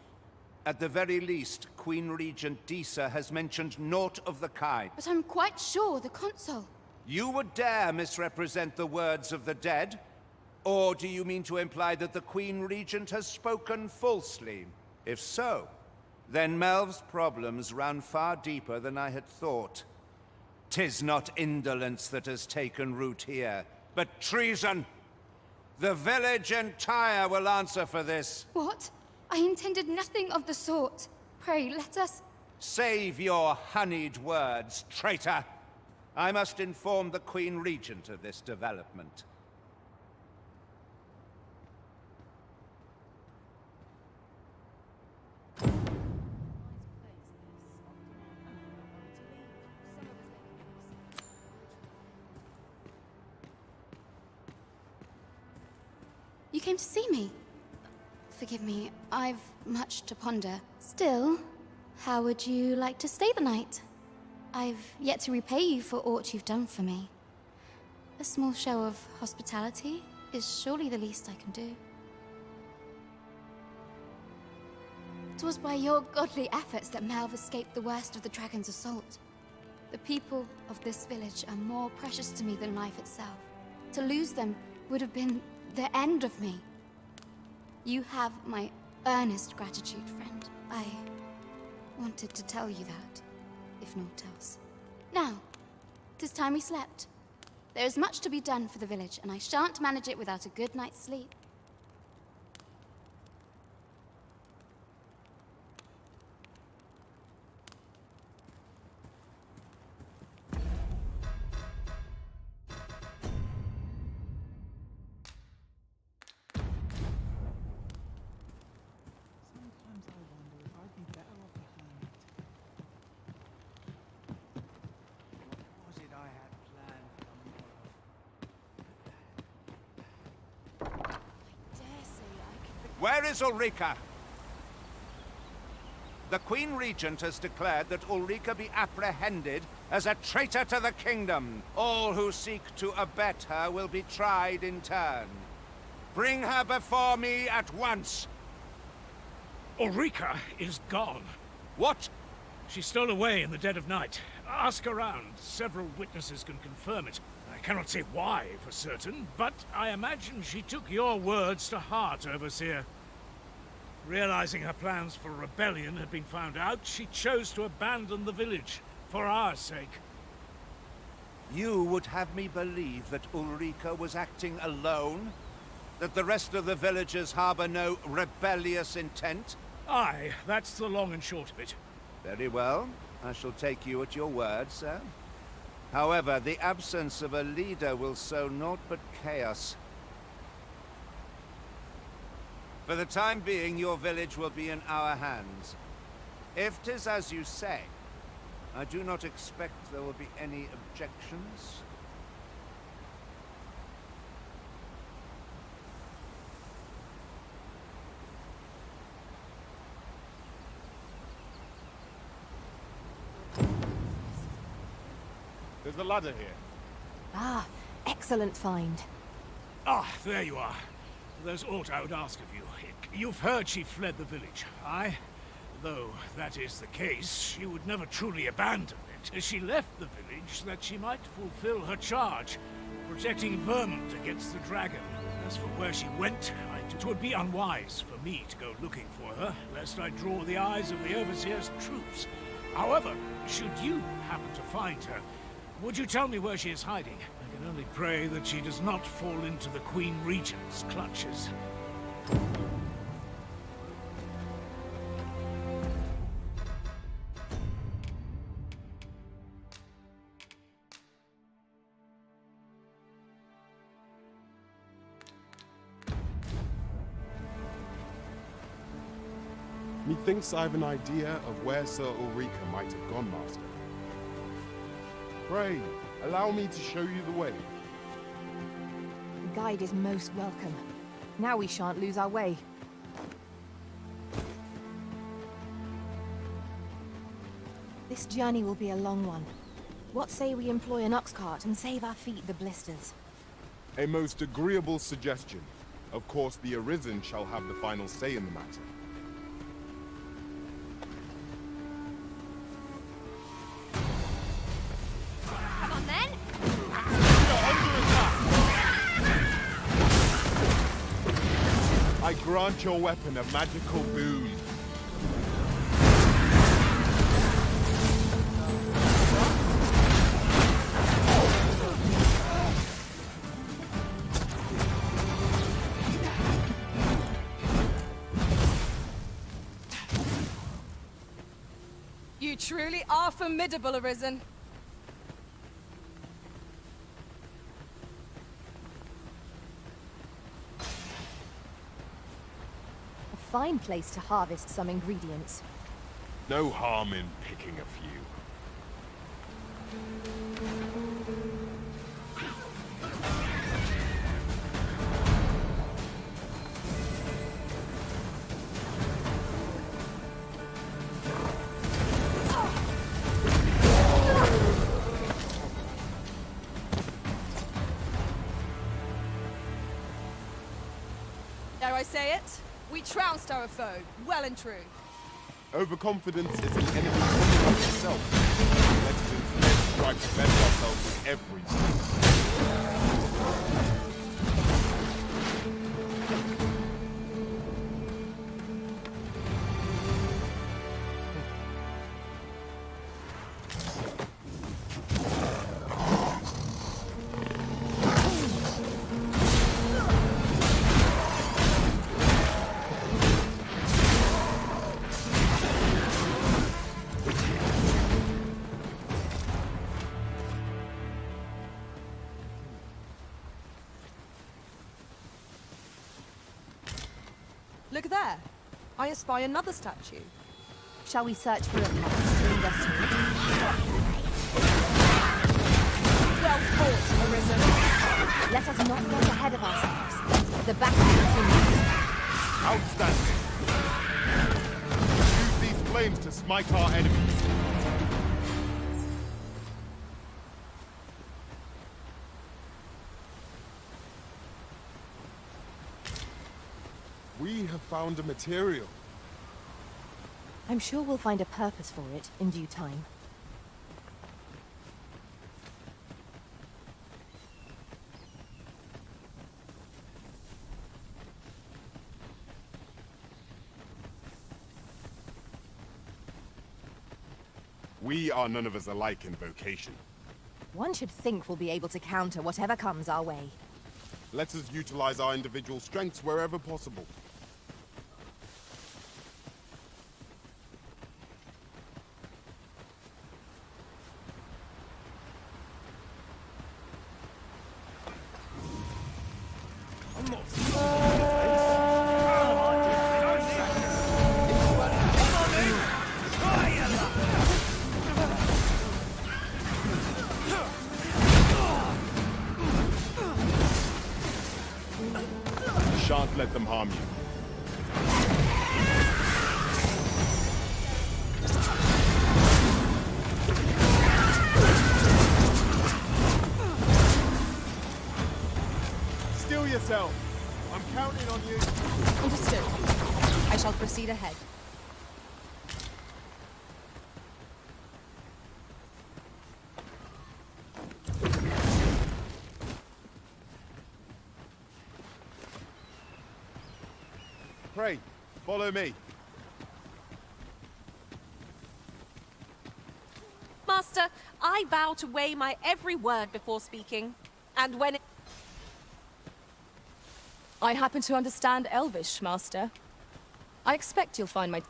At the very least, Queen Regent Disa has mentioned naught of the kind. But I'm quite sure the consul... You would dare misrepresent the words of the dead? Or do you mean to imply that the Queen Regent has spoken falsely? If so, then 𝐂𝐿𝐹's problems run far deeper than I had thought. 'Tis not indolence that has taken root here, but treason. The village entire will answer for this. What? I intended nothing of the sort. Pray, let us... Save your honeyed words, traitor. I must inform the Queen Regent of this development. You came to see me? Forgive me, I've much to ponder. Still, how would you like to stay the night? I've yet to repay you for aught you've done for me. A small show of hospitality is surely the least I can do. It was by your godly efforts that 𝐂𝐿𝐹 escaped the worst of the dragon's assault. The people of this village are more precious to me than life itself. To lose them would have been the end of me. You have my earnest gratitude, friend. I wanted to tell you that, if naught else. Now, 'tis time we slept. There is much to be done for the village, and I shan't manage it without a good night's sleep. Where is Ulrika? The Queen Regent has declared that Ulrika be apprehended as a traitor to the kingdom. All who seek to abet her will be tried in turn. Bring her before me at once. Ulrika is gone. What? She stole away in the dead of night. Ask around. Several witnesses can confirm it. I cannot say why for certain, but I imagine she took your words to heart, Overseer. Realizing her plans for rebellion had been found out, she chose to abandon the village, for our sake. You would have me believe that Ulrika was acting alone? That the rest of the villagers harbor no rebellious intent? Aye, that's the long and short of it. Very well. I shall take you at your word, sir. However, the absence of a leader will sow naught but chaos. For the time being, your village will be in our hands. If 'tis as you say, I do not expect there will be any objections. There's a ladder here. Ah, excellent find. Ah, there you are. There's aught I would ask of you. You've heard she fled the village, aye? Though that is the case, she would never truly abandon it. She left the village that she might fulfill her charge, protecting Vermont against the dragon. As for where she went, it would be unwise for me to go looking for her, lest I draw the eyes of the Overseer's troops. However, should you happen to find her, would you tell me where she is hiding? I can only pray that she does not fall into the Queen Regent's clutches. Methinks I have an idea of where Sir Ulrika might have gone, Master. Pray, allow me to show you the way. The guide is most welcome. Now we shan't lose our way. This journey will be a long one. What say we employ an ox cart and save our feet the blisters? A most agreeable suggestion. Of course, the Arisen shall have the final say in the matter. Come on then! I grant your weapon a magical boon. You truly are formidable, Arisen. A fine place to harvest some ingredients. No harm in picking a few. Dare I say it? We trounced our foe, well and true. Overconfidence is an enemy of itself. Let us instead strive to better ourselves with every step. Look there. I espy another statue. Shall we search for a path to lead us to it? Well fought, Arisen. Let us not get ahead of ourselves. The battle continues. Outstanding! Use these flames to smite our enemies. We have found a material. I'm sure we'll find a purpose for it in due time. We are none of us alike in vocation. One should think we'll be able to counter whatever comes our way. Let us utilize our individual strengths wherever possible. Shan't let them harm you. Still yourself. I'm counting on you. Understood. I shall proceed ahead. Pray, follow me. Master, I vow to weigh my every word before speaking. And when it... I happen to understand Elvish, Master. I expect you'll find my...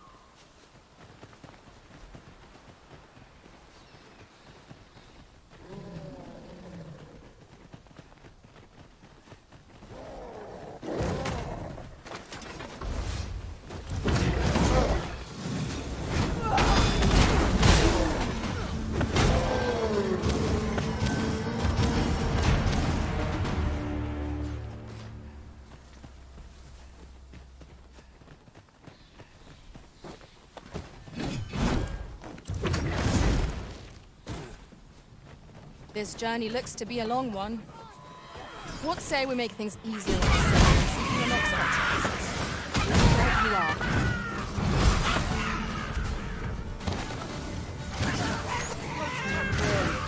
This journey looks to be a long one. What say we make things easier on ourselves, since we are not spectators? Right you are.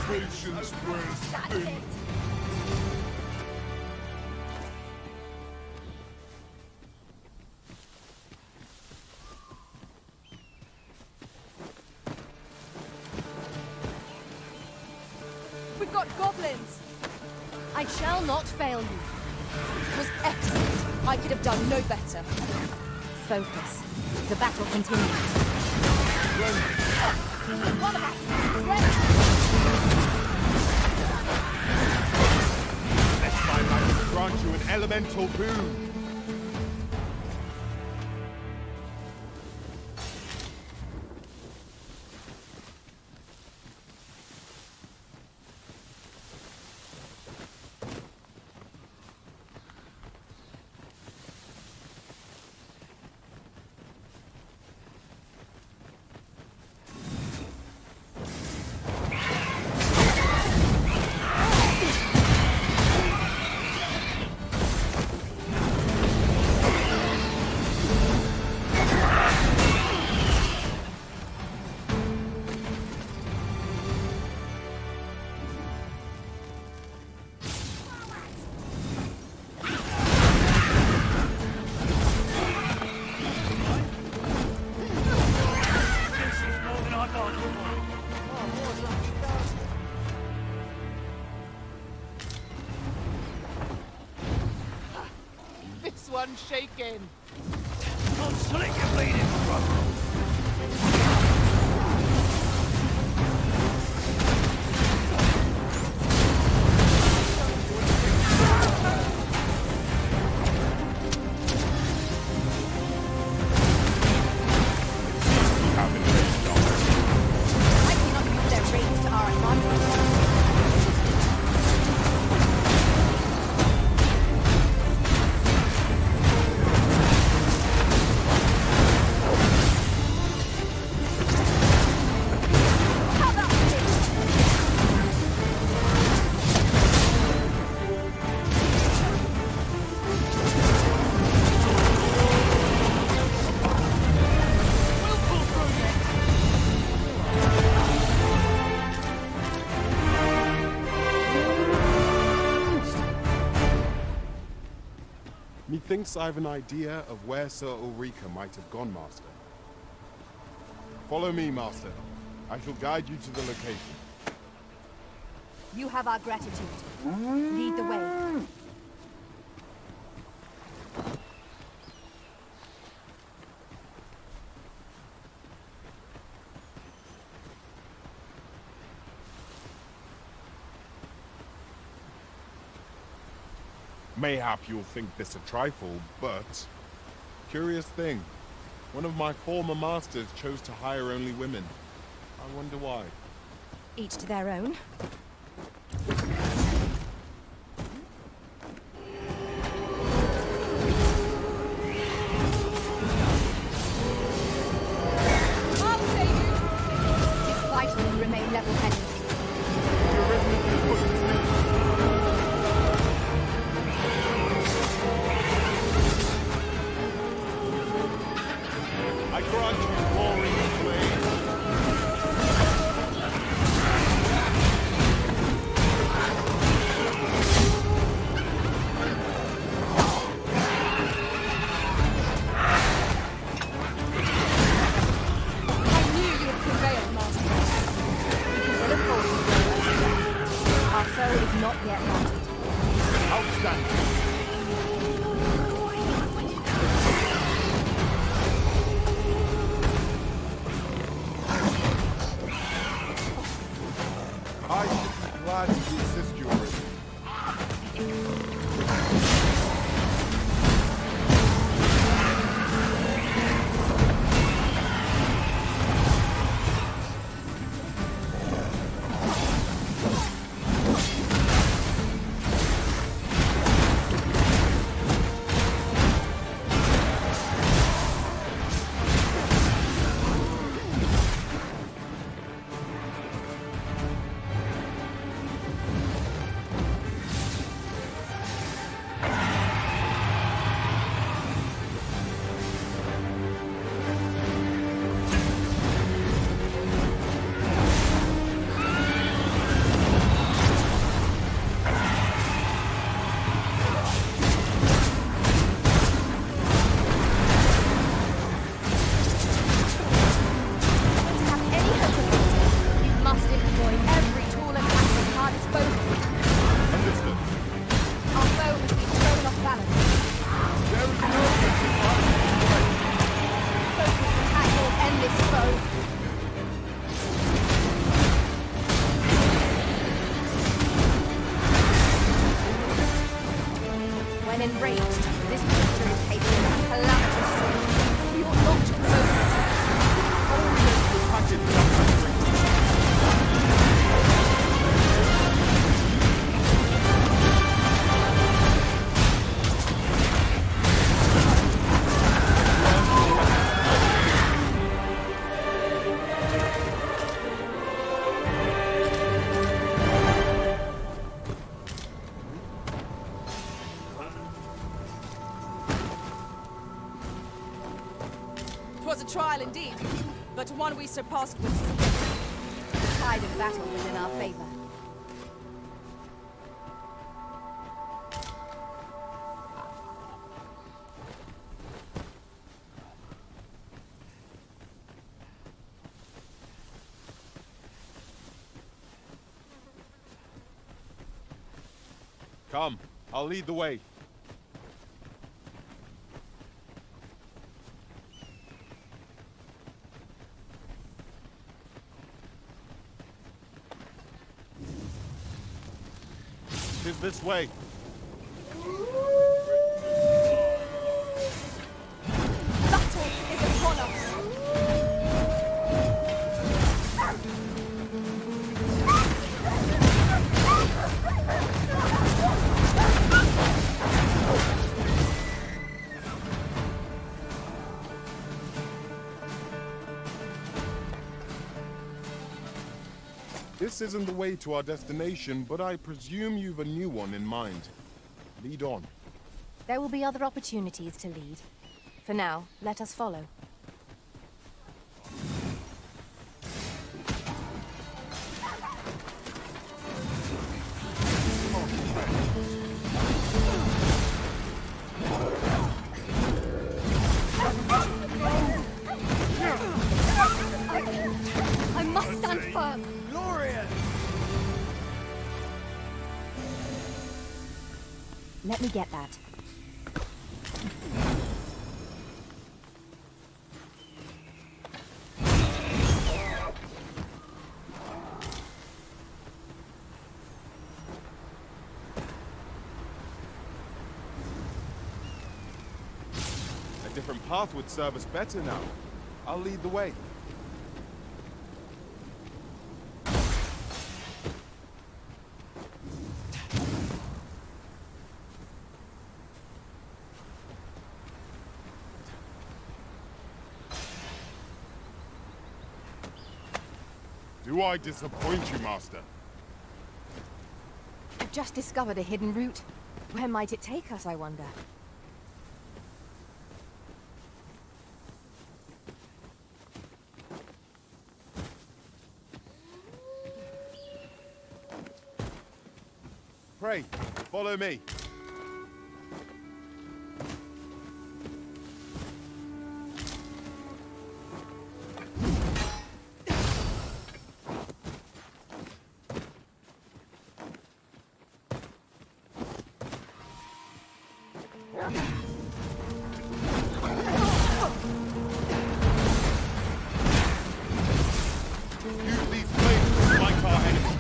Patience wears thin. We've got goblins! I shall not fail you. It was excellent. I could have done no better. Focus. The battle continues. Next time I will grant you an elemental boon. This one's shaking. Don't slit your bleeding throat. I cannot use their range to our advantage. Methinks I have an idea of where Sir Ulrika might have gone, Master. Follow me, Master. I shall guide you to the location. You have our gratitude. Lead the way. Mayhap you'll think this a trifle, but... Curious thing. One of my former masters chose to hire only women. I wonder why. Each to their own. I'll save you! It's vital you remain level-headed. I grant you roaring flame. I knew you would prevail, Master. We can still afford to go. Our foe is not yet routed. Outstanding. I should be glad to assist you, Arisen. When enraged, this creature is capable of calamitous strength. You ought not to provoke Twas a trial indeed, but one we surpassed with skill. The tide of battle was in our favor. Come, I'll lead the way. Tis this way. Battle is upon us. This isn't the way to our destination, but I presume you've a new one in mind. Lead on. There will be other opportunities to lead. For now, let us follow. I must stand firm. Glorious! Let me get that. A different path would serve us better now. I'll lead the way. Do I disappoint you, Master? I've just discovered a hidden route. Where might it take us, I wonder? Pray, follow me. Use these flames to smite our enemies.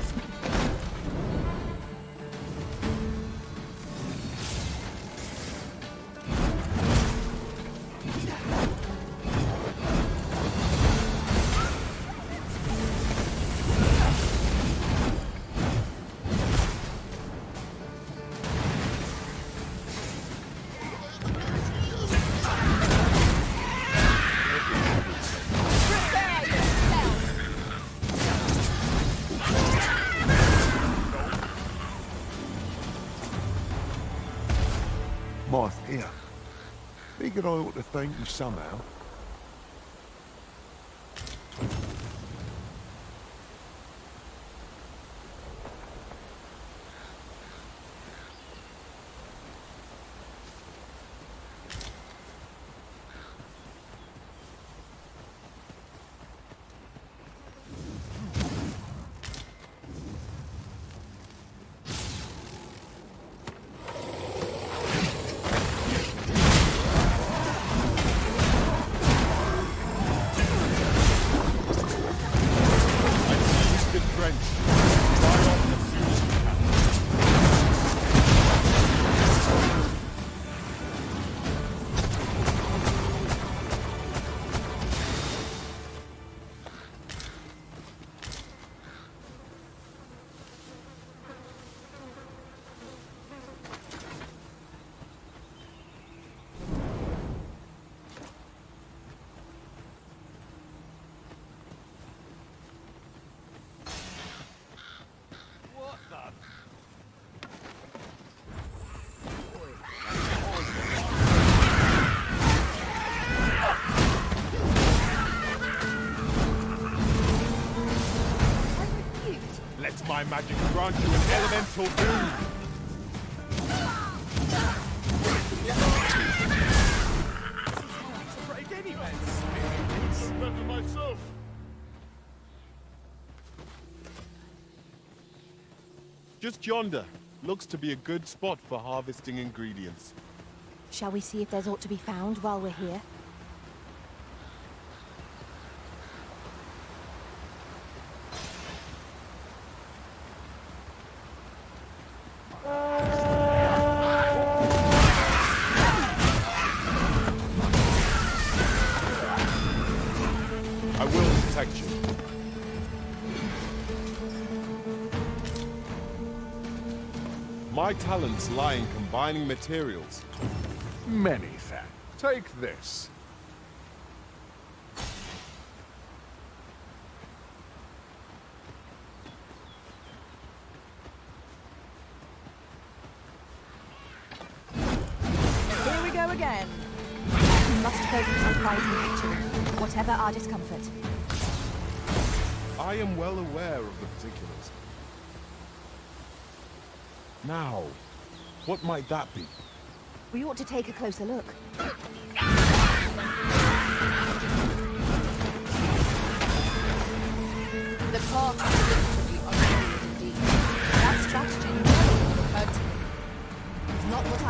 Marth here. Figured I ought to thank you somehow. Let my magic grant you an elemental boon. Better myself. Just yonder. Looks to be a good spot for harvesting ingredients. Shall we see if there's aught to be found while we're here? I will protect you. My talents lie in combining materials. Many thanks. Take this. Here we go again. We must focus on fighting victory, whatever our discomfort. I am well aware of the particulars. Now, what might that be? We ought to take a closer look. The path to victory are bold indeed. That strategy never occurred to me. It's not what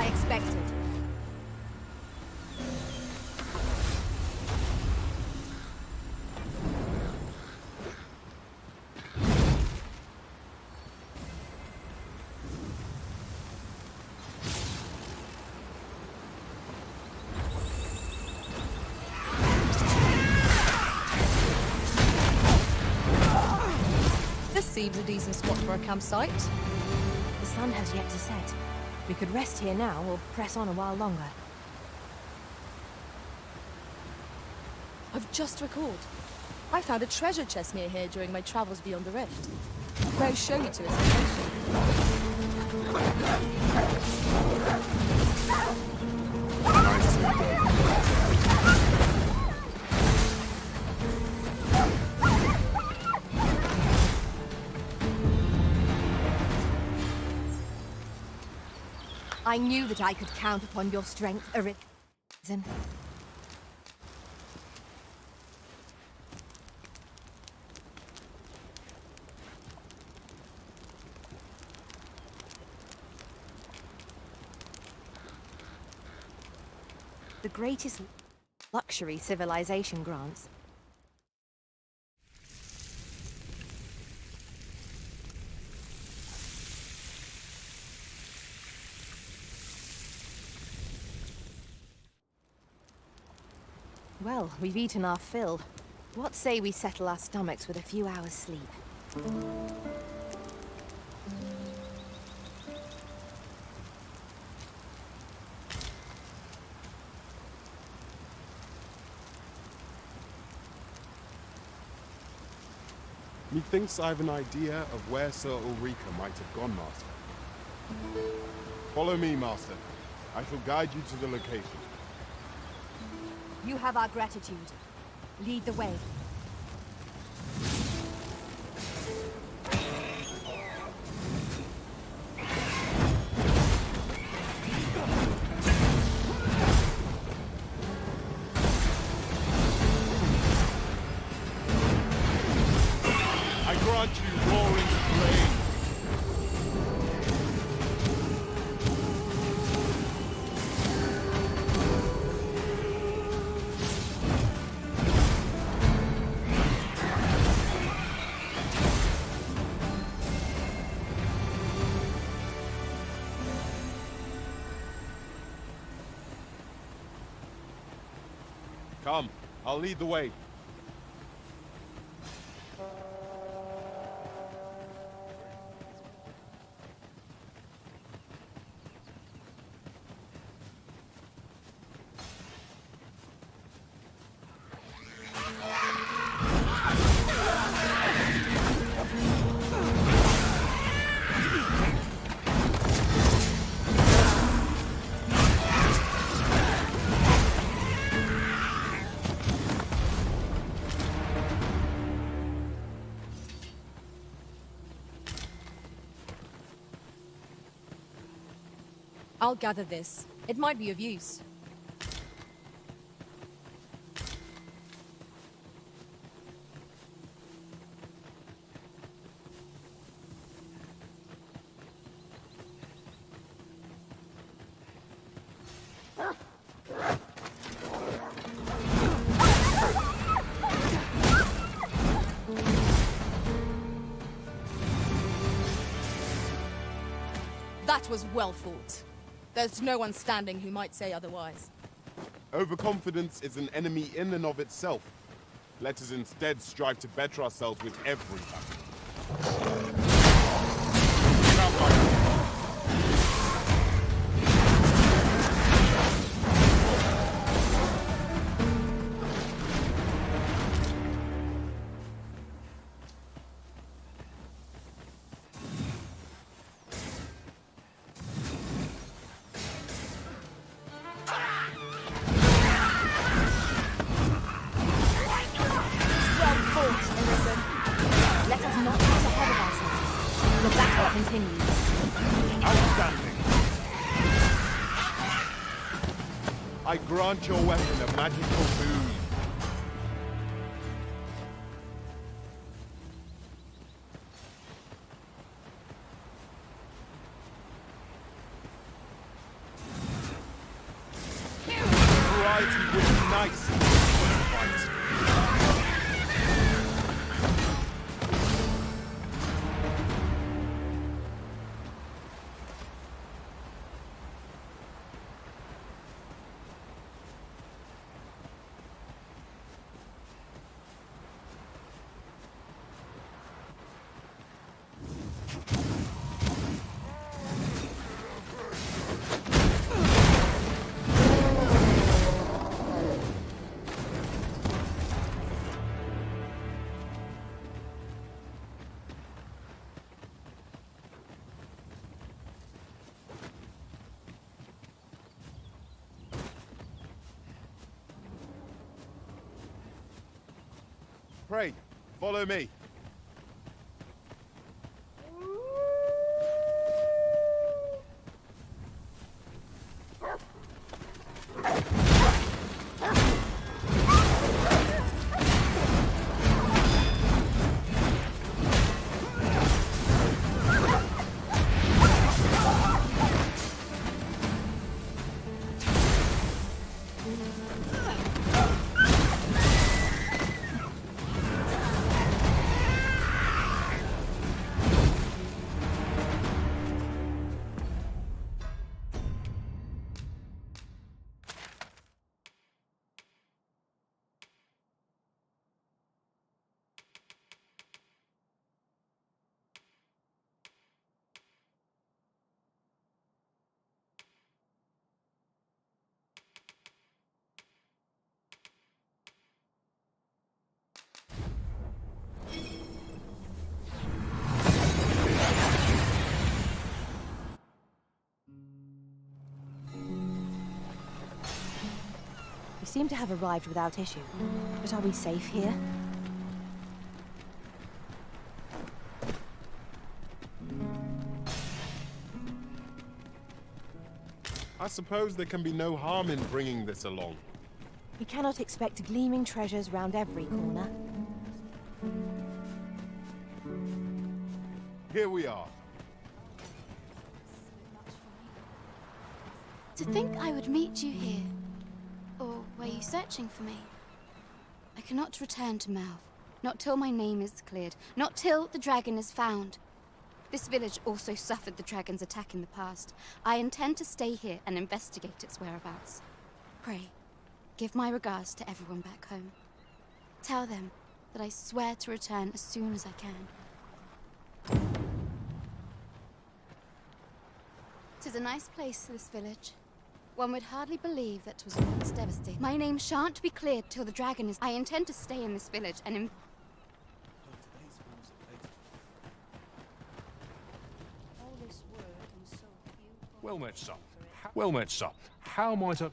seems a decent spot for a campsite. The sun has yet to set. We could rest here now or press on a while longer. I've just recalled. I found a treasure chest near here during my travels beyond the rift. I'll show you to its location. I knew that I could count upon your strength, Arisen. The greatest luxury civilization grants. Well, we've eaten our fill. What say we settle our stomachs with a few hours' sleep? Methinks I have an idea of where Sir Ulrika might have gone, Master. Follow me, Master. I shall guide you to the location. You have our gratitude. Lead the way. I grant you roaring flame. Come, I'll lead the way. I'll gather this. It might be of use. That was well fought. There's no one standing who might say otherwise. Overconfidence is an enemy in and of itself. Let us instead strive to better ourselves with every battle. I grant your weapon a magical boon. Variety was nice in this fight. Pray, follow me. We seem to have arrived without issue. But are we safe here? I suppose there can be no harm in bringing this along. We cannot expect gleaming treasures round every corner. Here we are. To think I would meet you here. Or were you searching for me? I cannot return to 𝐁𝐿f, not till my name is cleared, not till the dragon is found. This village also suffered the dragon's attack in the past. I intend to stay here and investigate its whereabouts. Pray, give my regards to everyone back home. Tell them that I swear to return as soon as I can. 'Tis a nice place, this village. One would hardly believe that 'twas once devastated. My name shan't be cleared till the dragon is... I intend to stay in this village and Well met, sir. Well met, sir. How might I...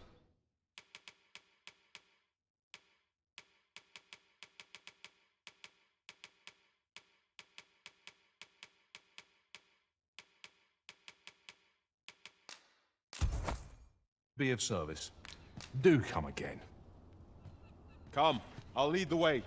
be of service? Do come again. Come, I'll lead the way.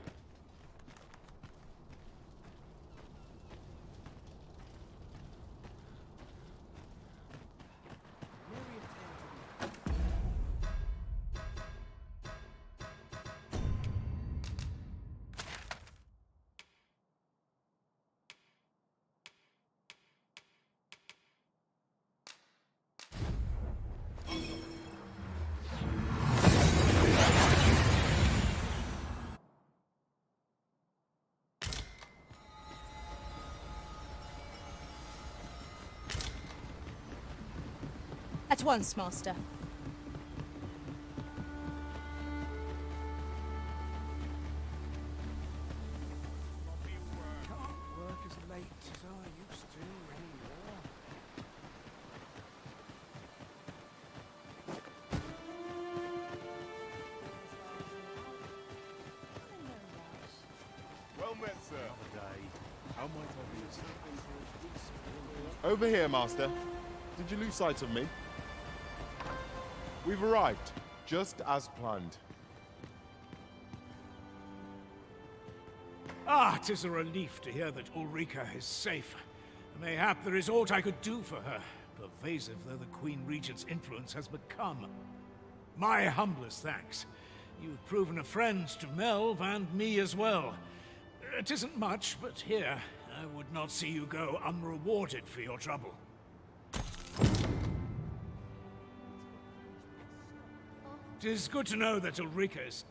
At once, Master. Can't work as late as I used to anymore. Well met, sir. How might I be Over here, Master. Did you lose sight of me? We've arrived, just as planned. Ah, 'tis a relief to hear that 𝐂𝐿𝐼𝐺 is safe. Mayhap there is aught I could do for her, pervasive though the Queen Regent's influence has become. My humblest thanks. You've proven a friend to 𝐁𝐿f and me as well. It isn't much, but here, I would not see you go unrewarded for your trouble. 'Tis good to know that 𝐂𝐿𝐼𝐺 is...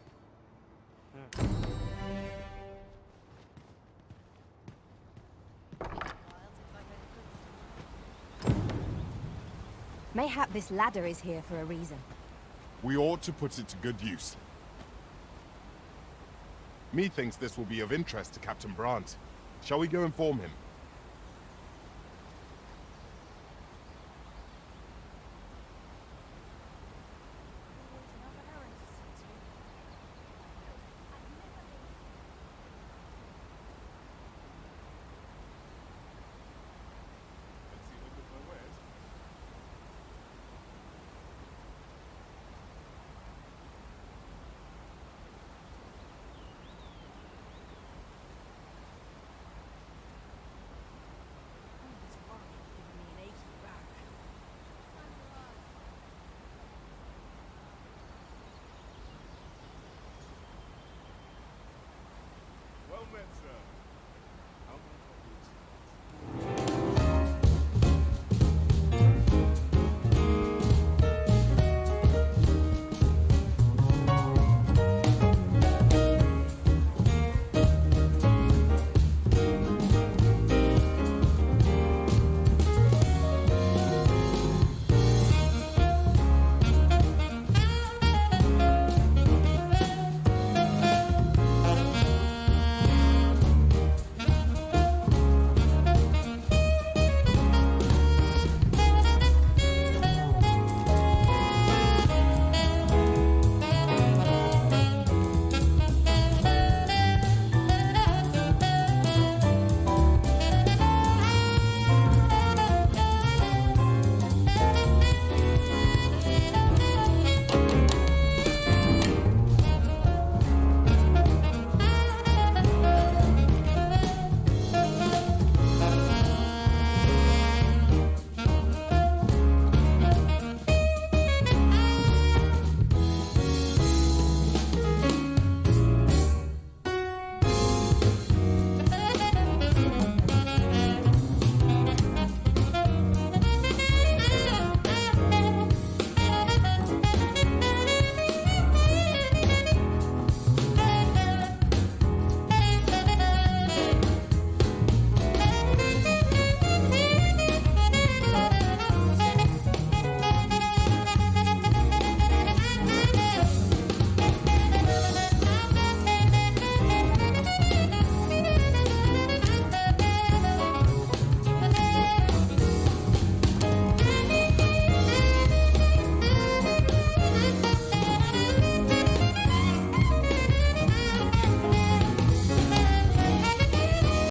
Mayhap this ladder is here for a reason. We ought to put it to good use. Methinks this will be of interest to Captain Brant. Shall we go inform him? Spencer.